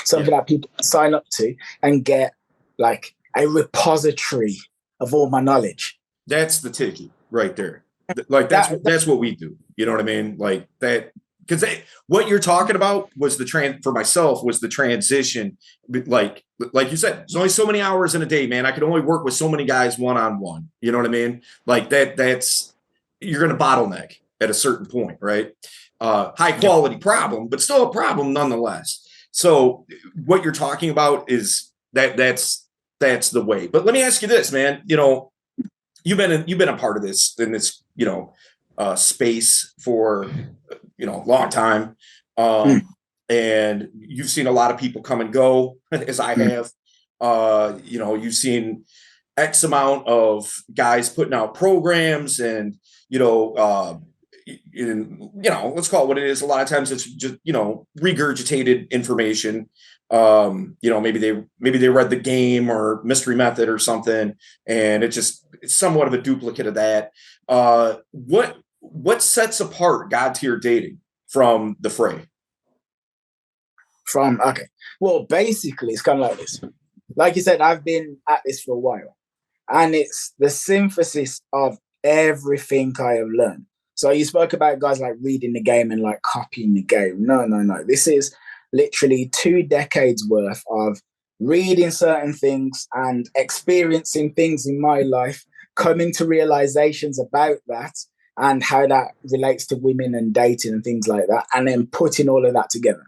something that people can sign up to and get like a repository of all my knowledge. That's the ticket right there. Like that's what we do. You know what I mean? Like that, because what you're talking about was for myself was the transition. Like you said, there's only so many hours in a day, man. I can only work with so many guys one-on-one. You know what I mean? Like that's, you're going to bottleneck at a certain point, right? High quality problem, but still a problem nonetheless. So what you're talking about is that's the way. But let me ask you this, man. You've been a part of this in this, space for, a long time. and you've seen a lot of people come and go, as I have. You've seen X amount of guys putting out programs, and let's call it what it is. A lot of times it's just regurgitated information. Maybe they read the game or Mystery Method or something, and it's somewhat of a duplicate of that. What sets apart God tier dating from the fray? Well, basically, it's kind of like this. Like you said, I've been at this for a while, and it's the synthesis of everything I have learned. So you spoke about guys like reading the game and like copying the game. No. This is literally 2 decades worth of reading certain things and experiencing things in my life, coming to realizations about that and how that relates to women and dating and things like that, and then putting all of that together.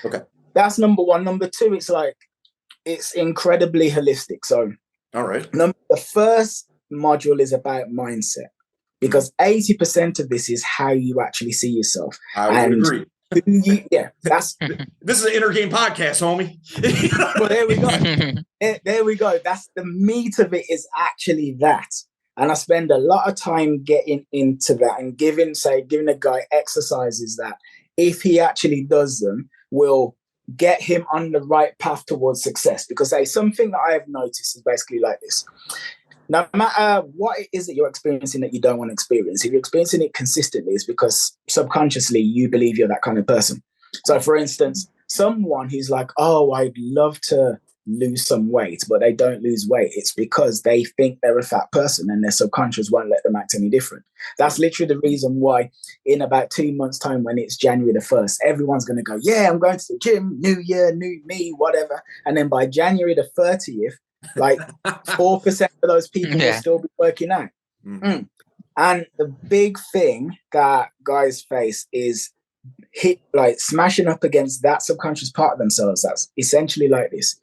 Okay. That's number one. Number two, it's incredibly holistic. So all right. The first module is about mindset, because 80% of this is how you actually see yourself. I would agree. That's this is an inner game podcast, homie. Well, there we go. There we go. That's the meat of it, is actually that. And I spend a lot of time getting into that and giving a guy exercises that, if he actually does them, will get him on the right path towards success. Because something that I have noticed is basically like this. No matter what it is that you're experiencing that you don't want to experience, if you're experiencing it consistently, it's because subconsciously you believe you're that kind of person. So, for instance, someone who's like, oh, I'd love to lose some weight, but they don't lose weight, it's because they think they're a fat person and their subconscious won't let them act any different. That's literally the reason why in about 2 months' time, when it's January the 1st, everyone's going to go, yeah, I'm going to the gym, new year, new me, whatever. And then by January the 30th, like 4% of those people will still be working out. And the big thing that guys face is smashing up against that subconscious part of themselves. That's essentially like this.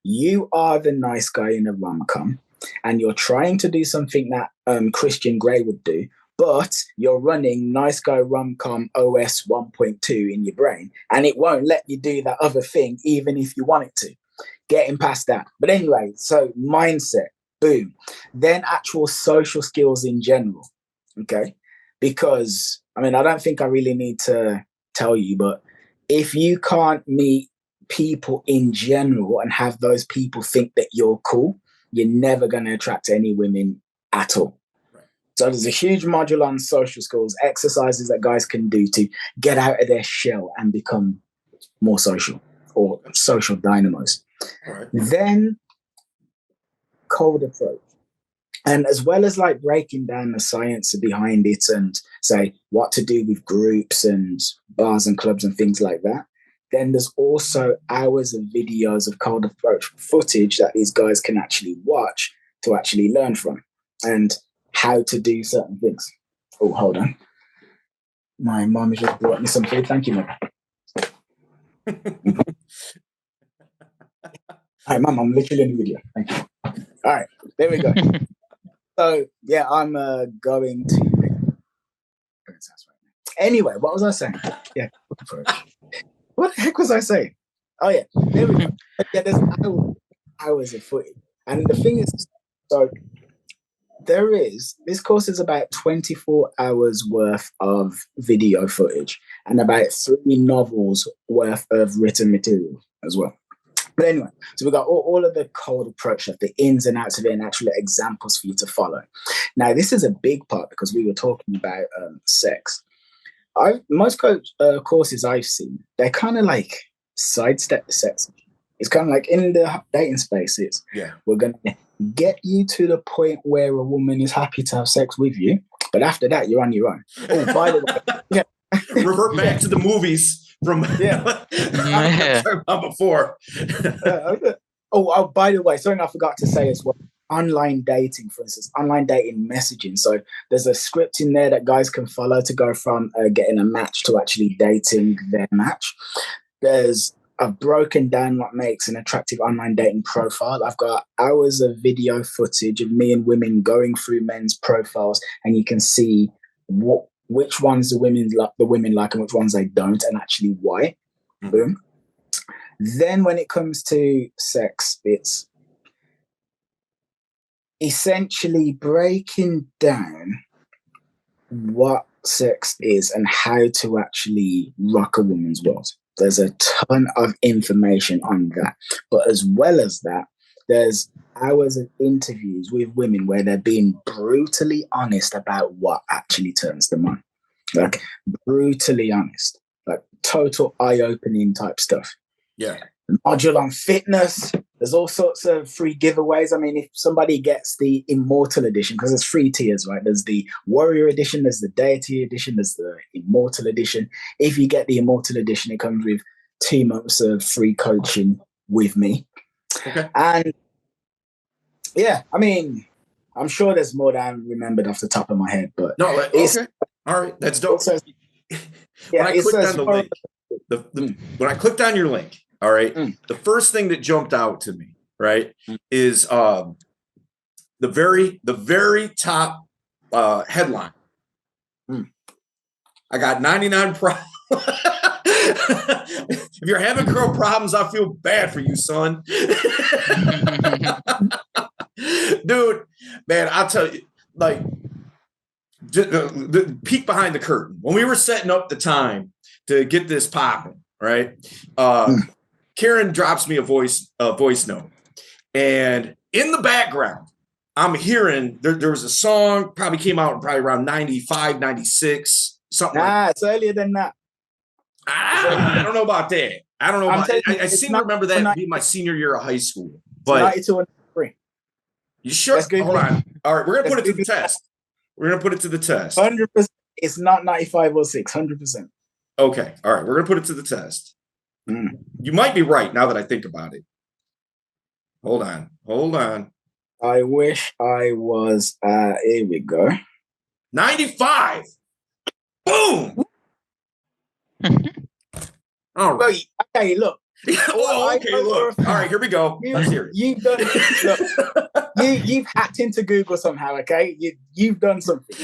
You are the nice guy in a rom-com, and you're trying to do something that Christian Grey would do, but you're running nice guy rom-com OS 1.2 in your brain, and it won't let you do that other thing even if you want it to. Getting past that. But anyway, so mindset, boom. Then actual social skills in general, okay? Because, I don't think I really need to tell you, but if you can't meet people in general and have those people think that you're cool, you're never going to attract any women at all. Right. So there's a huge module on social skills, exercises that guys can do to get out of their shell and become more social, or social dynamos. Right. Then cold approach. And as well as breaking down the science behind it and say what to do with groups and bars and clubs and things like that, then there's also hours of videos of cold approach footage that these guys can actually watch to actually learn from and how to do certain things. Oh, hold on. My mom just brought me some food. Thank you, Mom. Hi, Mom. I'm literally in the video. Thank you. All right, there we go. So, yeah, I'm going to... Anyway, what was I saying? Yeah, what the heck was I saying? Oh, yeah, there we go. Yeah, there's hours of footage. And the thing is, so this course is about 24 hours worth of video footage and about 3 novels worth of written material as well. But anyway, so we've got all of the cold approach, the ins and outs of it, and actual examples for you to follow. Now, this is a big part because we were talking about sex. Most courses I've seen, they're kind of sidestep the sex. It's kind of in the dating space. We're going to get you to the point where a woman is happy to have sex with you, but after that, you're on your own. Oh, by the way, revert back to the movies from before. Oh, by the way, something I forgot to say as well. Online dating, for instance, online dating messaging. So there's a script in there that guys can follow to go from getting a match to actually dating their match. I've broken down what makes an attractive online dating profile. I've got hours of video footage of me and women going through men's profiles, and you can see which ones the women like and which ones they don't, and actually why. Boom. Then when it comes to sex, it's essentially breaking down what sex is and how to actually rock a woman's world. There's a ton of information on that. But as well as that, there's hours of interviews with women where they're being brutally honest about what actually turns them on. Like, brutally honest. Like, total eye-opening type stuff. Yeah. Module on fitness. There's all sorts of free giveaways. I mean, if somebody gets the Immortal Edition, because there's 3 tiers, right? There's the Warrior Edition, there's the Deity Edition, there's the Immortal Edition. If you get the Immortal Edition, it comes with 2 months of free coaching with me. Okay. And yeah, I mean, I'm sure there's more that I remembered off the top of my head, but no, okay, all right, that's dope. Says, when I clicked on the link, when I clicked on your link, all right, the first thing that jumped out to me, right, is the very top headline. I got 99 problems. If you're having girl problems, I feel bad for you, son. Dude, man, I'll tell you, like, the peek behind the curtain. When we were setting up the time to get this popping, right? Ciaran drops me a voice note. And in the background, I'm hearing there was a song, probably came out probably around 95, 96, something like that. It's earlier than that. I don't know about that. I don't know about it. I seem to remember that being my senior year of high school. But 92 and 3. You sure? Hold on. All right, we're going to put it to the test. We're going to put it to the test. 100%. It's not 95 or 6, 100%. Okay. All right, we're going to put it to the test. You might be right now that I think about it. Hold on. I wish I was, here we go. 95. Boom. All right. Well, okay, look. Okay, look. All right, here we go. You've done. Look, you've hacked into Google somehow. Okay, you've done something.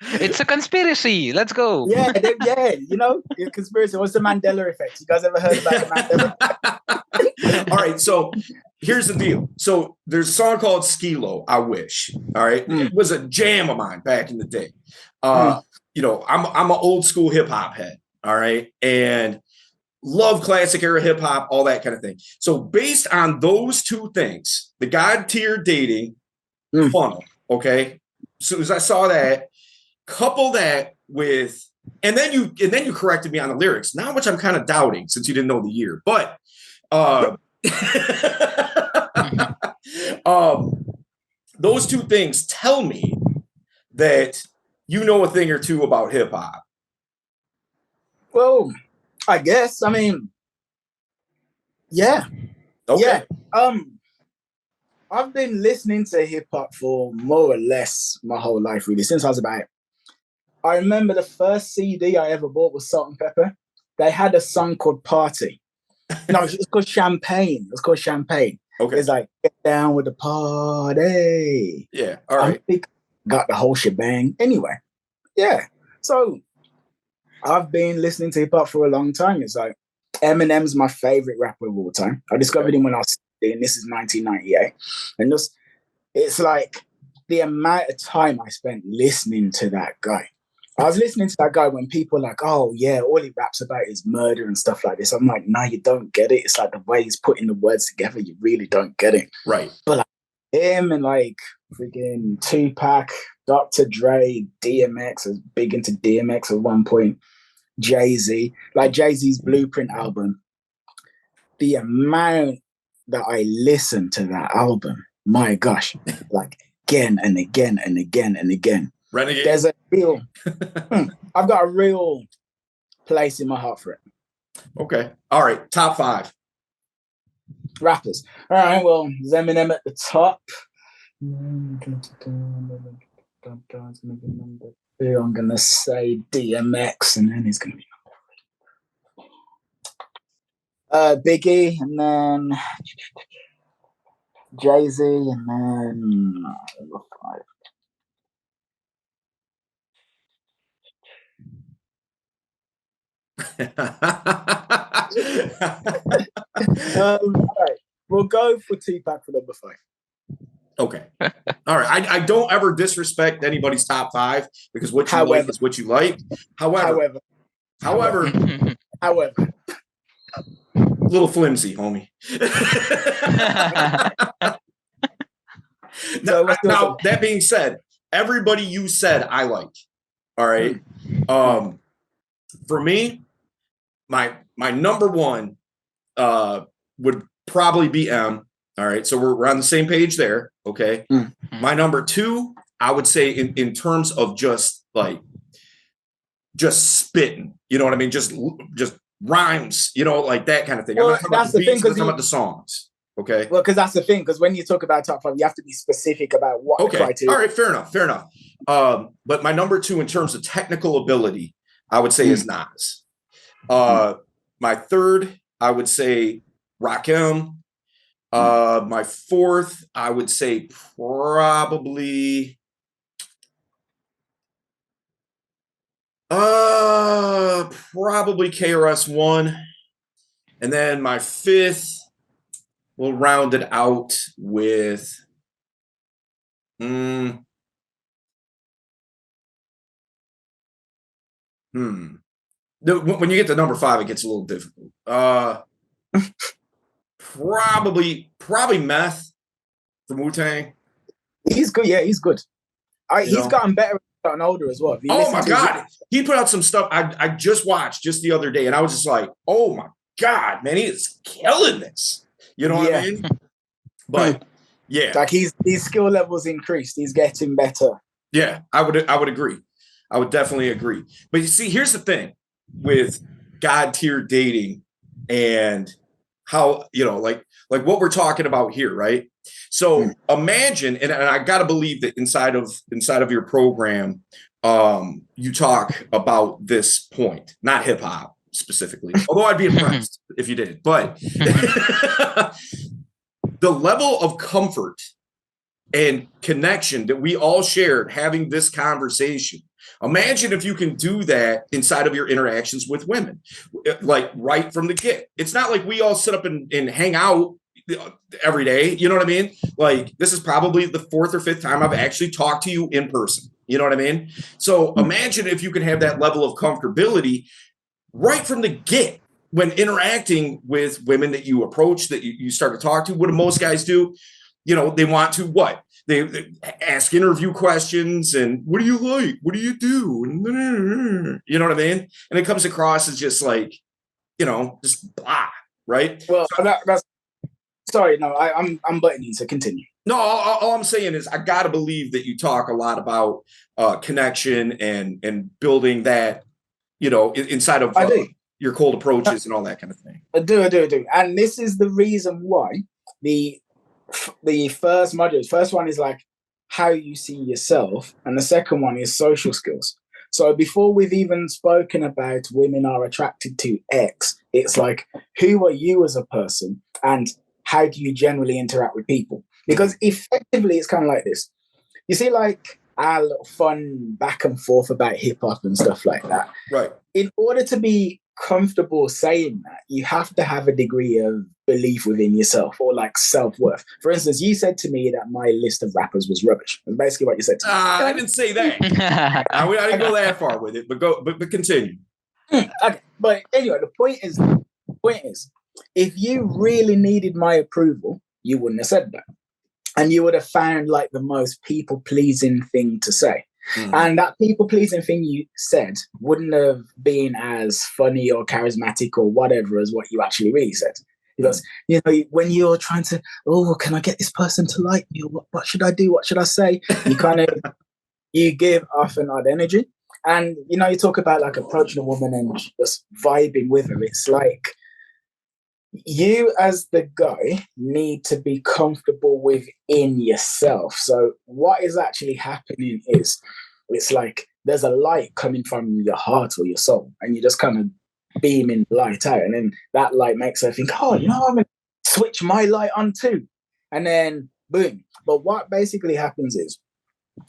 It's a conspiracy. Let's go. Yeah. You know, conspiracy. What's the Mandela effect? You guys ever heard about the Mandela effect? All right, so here's the deal. So there's a song called Skilo, I Wish. All right. It was a jam of mine back in the day. You know, I'm an old school hip hop head. All right. And love classic era hip hop, all that kind of thing. So based on those 2 things, the God tier dating funnel. Okay. So as I saw that, couple that with, and then you corrected me on the lyrics, now which I'm kind of doubting since you didn't know the year, but those 2 things tell me that you know a thing or two about hip hop. Well, I guess. I mean, yeah. Okay. Yeah. I've been listening to hip hop for more or less my whole life, really, since I was about. I remember the first CD I ever bought was Salt and Pepper. They had a song called Party. No, it's called Champagne. It's called Champagne. Okay. It's like, get down with the party. Yeah. All right. Got the whole shebang. Anyway, yeah. So I've been listening to hip hop for a long time. It's like Eminem's my favorite rapper of all time. I discovered him when I was 16. This is 1998. And it's like the amount of time I spent listening to that guy. I was listening to that guy when people are like, oh, yeah, all he raps about is murder and stuff like this. I'm like, no, you don't get it. It's like the way he's putting the words together, you really don't get it. Right. But like him and like freaking Tupac, Dr. Dre, DMX, I was big into DMX at one point, Jay-Z, like Jay-Z's Blueprint album. The amount that I listened to that album, my gosh, like again and again and again and again. Renegade. There's a real, I've got a real place in my heart for it. Okay. All right. Top 5 rappers. All right. Well, Eminem at the top. I'm gonna say DMX, and then he's gonna be Biggie, and then Jay-Z, and then number 5. All right, we'll go for Tupac for number 5. Okay. All right. I don't ever disrespect anybody's top 5 because what you like is what you like. However, a little flimsy, homie. Now, that being said, everybody you said I like. All right. For me, my number 1 would probably be M. All right. So we're on the same page there. Okay. My number 2, I would say in terms of just spitting, you know what I mean? Just rhymes, you know, like that kind of thing. Well, I'm not talking about the beats, I'm talking about the songs. Okay. Well, because that's the thing. Because when you talk about top 5, you have to be specific about what the criteria. All right. Fair enough. But my number 2 in terms of technical ability, I would say is Nas. My 3rd, I would say Rakim. My 4th, I would say probably KRS-One. And then my 5th, we'll round it out with when you get to number 5, it gets a little difficult. Probably Meth from Wu-Tang. He's good. Yeah, he's good. He's gotten better as gotten older as well. Oh my God. He put out some stuff I just watched just the other day, and I was just like, oh my God, man, he is killing this. You know what I mean? But yeah. Like his skill levels increased. He's getting better. Yeah, I would agree. I would definitely agree. But you see, here's the thing with God tier dating and how, you know, like what we're talking about here, right? So imagine, and I got to believe that inside of your program, you talk about this point, not hip hop specifically, although I'd be impressed if you did. But the level of comfort and connection that we all shared having this conversation. Imagine if you can do that inside of your interactions with women, like right from the get. It's not like we all sit up and hang out every day. You know what I mean? Like this is probably the 4th or 5th time I've actually talked to you in person. You know what I mean? So imagine if you can have that level of comfortability right from the get when interacting with women that you approach, that you start to talk to. What do most guys do? You know, they want to what? They ask interview questions and what do you like? What do you do? You know what I mean? And it comes across as just like, you know, just blah, right? Well, that's sorry, no, I'm butting you, so continue. No, all I'm saying is I gotta believe that you talk a lot about connection and building that, you know, inside of your cold approaches and all that kind of thing. I do. And this is the reason why the first one is like how you see yourself, and the second one is social skills. So before we've even spoken about women are attracted to X, it's like, who are you as a person and how do you generally interact with people? Because effectively it's kind of like this. You see, like our little fun back and forth about hip hop and stuff like that. Right. In order to be comfortable saying that, you have to have a degree of belief within yourself, or like self-worth. For instance, you said to me that my list of rappers was rubbish. That's basically what you said to me. I didn't say that. I didn't go that far with it, but continue. Okay. But anyway, the point is, if you really needed my approval, you wouldn't have said that. And you would have found like the most people-pleasing thing to say. And that people-pleasing thing you said wouldn't have been as funny or charismatic or whatever as what you actually really said. Because, you know, when you're trying to, can I get this person to like me? Or what should I do? What should I say? You kind of, you give off an odd energy. And, you know, you talk about like approaching a woman and just vibing with her. It's like, you as the guy need to be comfortable within yourself. So what is actually happening is it's like there's a light coming from your heart or your soul, and you just kind of beaming light out, and then that light makes her think, oh, you know, I'm gonna switch my light on too, and then boom. But what basically happens is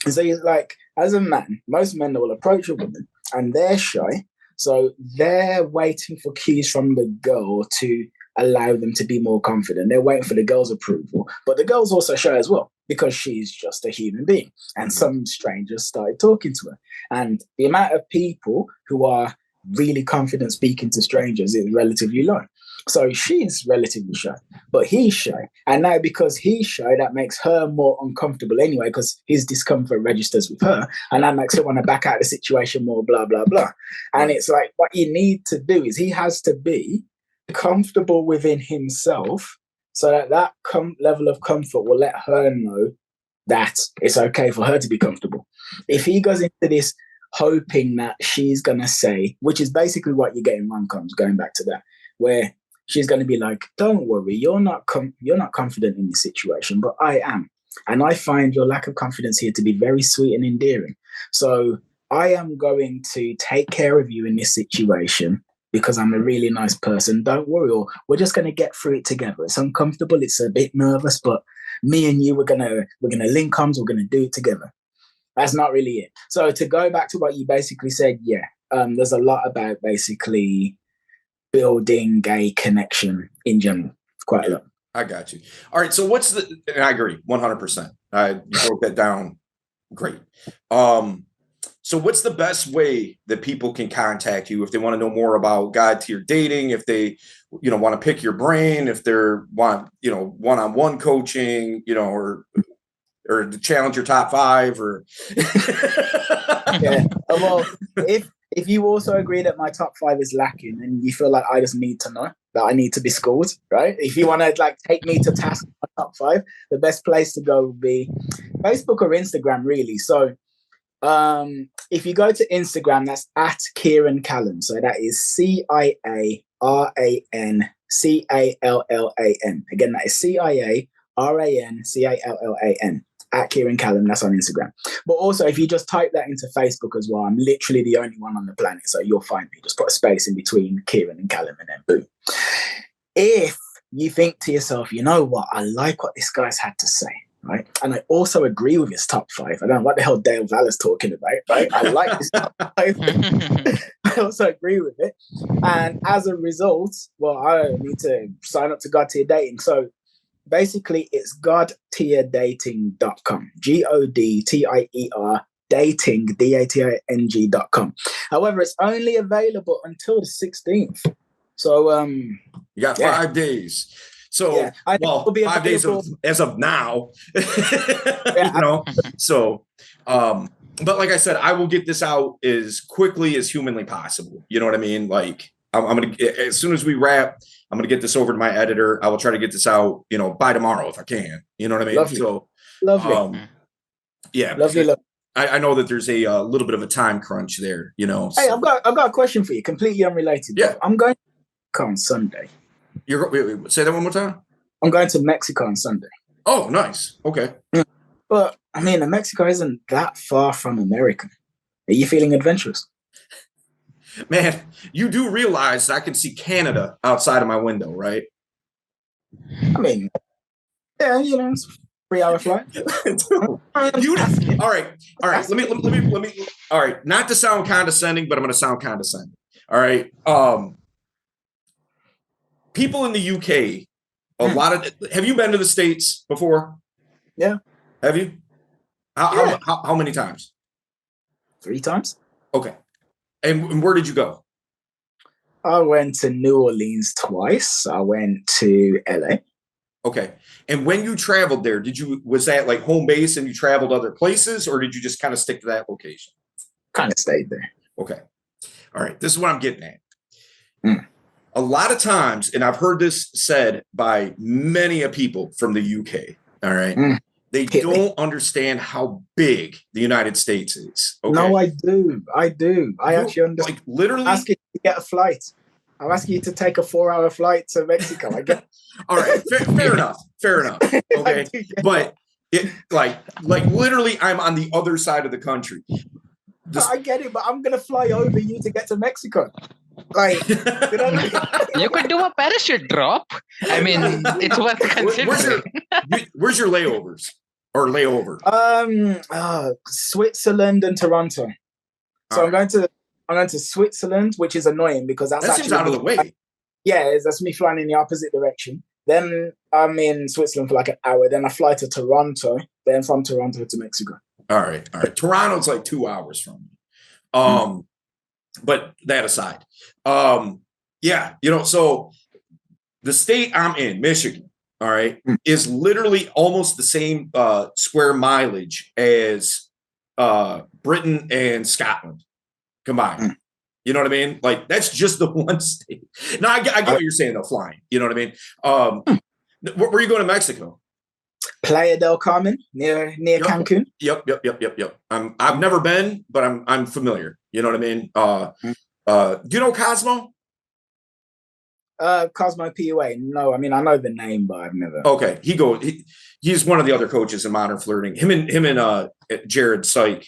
so you're like, as a man, most men will approach a woman and they're shy. So they're waiting for cues from the girl to allow them to be more confident. They're waiting for the girl's approval. But the girl's also shy as well because she's just a human being. And some strangers started talking to her. And the amount of people who are really confident speaking to strangers is relatively low. So she's relatively shy, but he's shy. And now because he's shy, that makes her more uncomfortable anyway, because his discomfort registers with her. And that makes her want to back out of the situation more, blah, blah, blah. And it's like, what you need to do is he has to be comfortable within himself so that level of comfort will let her know that it's okay for her to be comfortable. If he goes into this hoping that she's going to say, which is basically what you get in rom-coms, going back to that, where she's going to be like, don't worry, you're not confident in this situation, but I am. And I find your lack of confidence here to be very sweet and endearing. So I am going to take care of you in this situation because I'm a really nice person. Don't worry, or we're just going to get through it together. It's uncomfortable. It's a bit nervous, but me and you, we're going to link arms. We're going to do it together. That's not really it. So to go back to what you basically said, there's a lot about basically building a connection in general. Quite a lot. I got you. All right. So and I agree 100%. You broke that down. Great. So what's the best way that people can contact you if they want to know more about guide to your dating, if they, want to pick your brain, if they're one-on-one coaching, or to challenge your top 5 or. Yeah. Well, if you also agree that my top 5 is lacking and you feel like I just need to know that I need to be schooled, right? If you want to take me to task on my top 5, the best place to go would be Facebook or Instagram, really. So if you go to Instagram, that's at Ciaran Callam. So that is CiaranCallam. Again, that is CiaranCallam. At Ciaran Callam, that's on Instagram. But also, if you just type that into Facebook as well, I'm literally the only one on the planet, so you'll find me. Just put a space in between Ciaran and Callam, and then boom. If you think to yourself, you know what, I like what this guy's had to say, right? And I also agree with his top 5. I don't know what the hell Dale Valor's talking about, right? I like his top 5. I also agree with it. And as a result, well, I need to sign up to God Tier Dating. So basically, it's godtierdating.com. GODTIER dating, DATING.com. However, it's only available until the 16th. So you got 5 days. So 5 days as of now. So but like I said, I will get this out as quickly as humanly possible. You know what I mean? Like I'm gonna, as soon as we wrap, I'm going to get this over to my editor. I will try to get this out, by tomorrow if I can. You know what I mean? Lovely. So, lovely. Yeah. Lovely. I know that there's a little bit of a time crunch there, So. Hey, I've got a question for you, completely unrelated. Yeah. I'm going to Mexico on Sunday. Wait, say that one more time? I'm going to Mexico on Sunday. Oh, nice. Okay. But, Mexico isn't that far from America. Are you feeling adventurous? Man, you do realize I can see Canada outside of my window, right? Yeah, it's a 3-hour flight. All right. Let me. All right. Not to sound condescending, but I'm going to sound condescending. All right. People in the UK, have you been to the States before? Yeah. Have you? How many times? 3 times. Okay. And where did you go? I went to New Orleans twice. I went to LA. Okay. And when you traveled there, was that like home base and you traveled other places, or did you just kind of stick to that location? Kind of stayed there. Okay. All right. This is what I'm getting at. A lot of times, and I've heard this said by many people from the UK, all right? They don't understand how big the United States is. Okay? No, I do. I actually understand. Like literally, I'm asking you to get a flight. I'm asking you to take a 4-hour flight to Mexico. I get. All right, fair enough. Okay, but like literally, I'm on the other side of the country. I get it, but I'm gonna fly over you to get to Mexico. Like, you could do a parachute drop. I mean, it's worth considering. Where's your layovers or layover? Switzerland and Toronto. So I'm I'm going to Switzerland, which is annoying because that seems out of the way. Yeah, that's me flying in the opposite direction. Then I'm in Switzerland for like an hour. Then I fly to Toronto. Then from Toronto to Mexico. All right. Toronto's like 2 hours from me. But that aside, yeah, so the state I'm in, Michigan, all right, is literally almost the same square mileage as Britain and Scotland combined. You know what I mean? Like, that's just the one state. No, I get what you're saying, though, flying. You know what I mean? Where are you going to Mexico? Playa del Carmen, near Cancun. Yep. I've never been, but I'm familiar. You know what I mean? Do you know Cosmo? Cosmo PUA. No, I mean, I know the name, but I've never. Okay, he's one of the other coaches in Modern Flirting. Him and Jared Syke,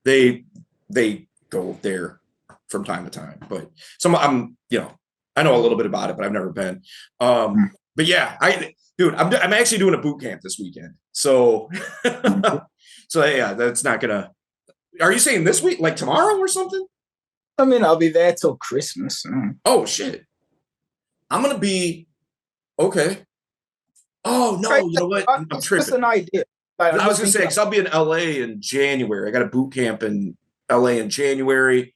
they go there from time to time. But I know a little bit about it, but I've never been. But yeah, I'm actually doing a boot camp this weekend. So yeah, that's not gonna. Are you saying this week, like tomorrow or something? I mean, I'll be there till Christmas. Oh shit! I'm gonna be okay. Oh no, you know what? I'm tripping. Just an idea. Like, I was gonna say, because I'll be in LA in January. I got a boot camp in LA in January.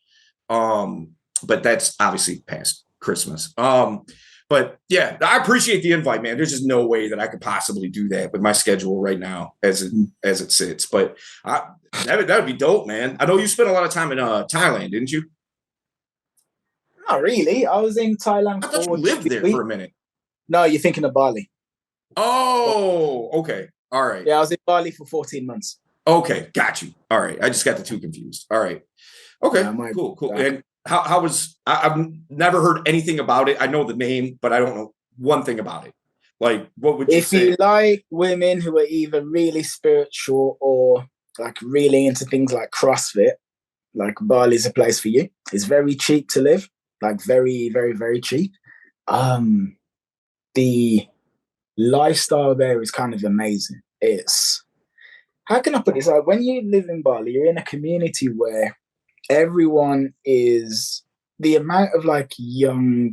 But that's obviously past Christmas. But yeah, I appreciate the invite, man. There's just no way that I could possibly do that with my schedule right now as it sits. But that would be dope, man. I know you spent a lot of time in Thailand, didn't you? Not really. I was in Thailand. I thought you lived there for a minute. No, you're thinking of Bali. Oh, okay. All right. Yeah, I was in Bali for 14 months. Okay, got you. All right. I just got the two confused. All right. Okay, yeah, cool. And how was, I've never heard anything about it. I know the name, but I don't know one thing about it. Like, what would you say? If you like women who are either really spiritual or like really into things like CrossFit, like Bali's a place for you. It's very cheap to live, like very, very, very cheap. The lifestyle there is kind of amazing. It's, how can I put this? Like, when you live in Bali, you're in a community where everyone is, the amount of like young,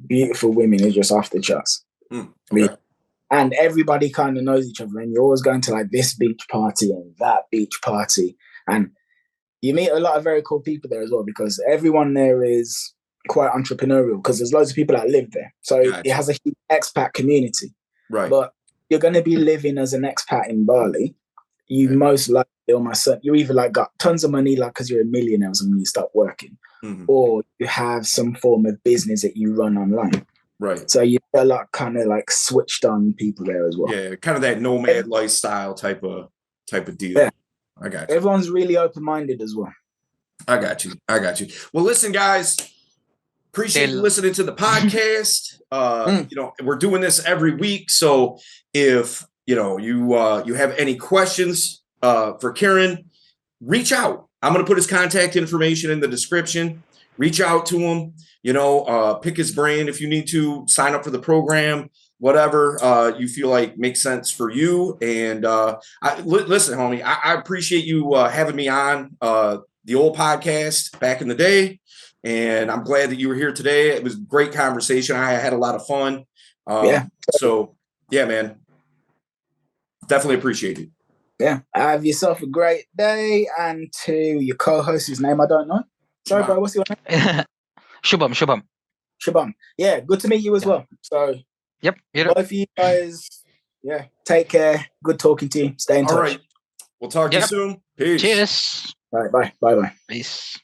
beautiful women is just off the charts. Okay. And everybody kind of knows each other, and you're always going to like this beach party and that beach party. And you meet a lot of very cool people there as well, because everyone there is quite entrepreneurial, because there's loads of people that live there. So it has a huge expat community. Right. But you're going to be living as an expat in Bali. You most likely, you either like got tons of money, like because you're a millionaire when you start working, or you have some form of business that you run online. Right. So you're a lot kind of like switched on people there as well. Yeah, kind of that nomad lifestyle type of deal. Yeah. I got you. Everyone's really open-minded as well. I got you. Well, listen, guys, appreciate you listening to the podcast. We're doing this every week. So if you have any questions for Ciaran, reach out. I'm going to put his contact information in the description. Reach out to him, pick his brain if you need to, sign up for the program, whatever you feel like makes sense for you. And listen, homie, I appreciate you having me on the old podcast back in the day. And I'm glad that you were here today. It was a great conversation. I had a lot of fun. So, yeah, man, definitely appreciate it. Yeah. Have yourself a great day. And to your co-host, whose name I don't know. Sorry, bro. What's your name? Shubham. Yeah, good to meet you as well. So, yep. Both of you guys, take care. Good talking to you. Stay in touch. All right. We'll talk to you soon. Peace. Cheers. All right. Bye. Bye. Peace.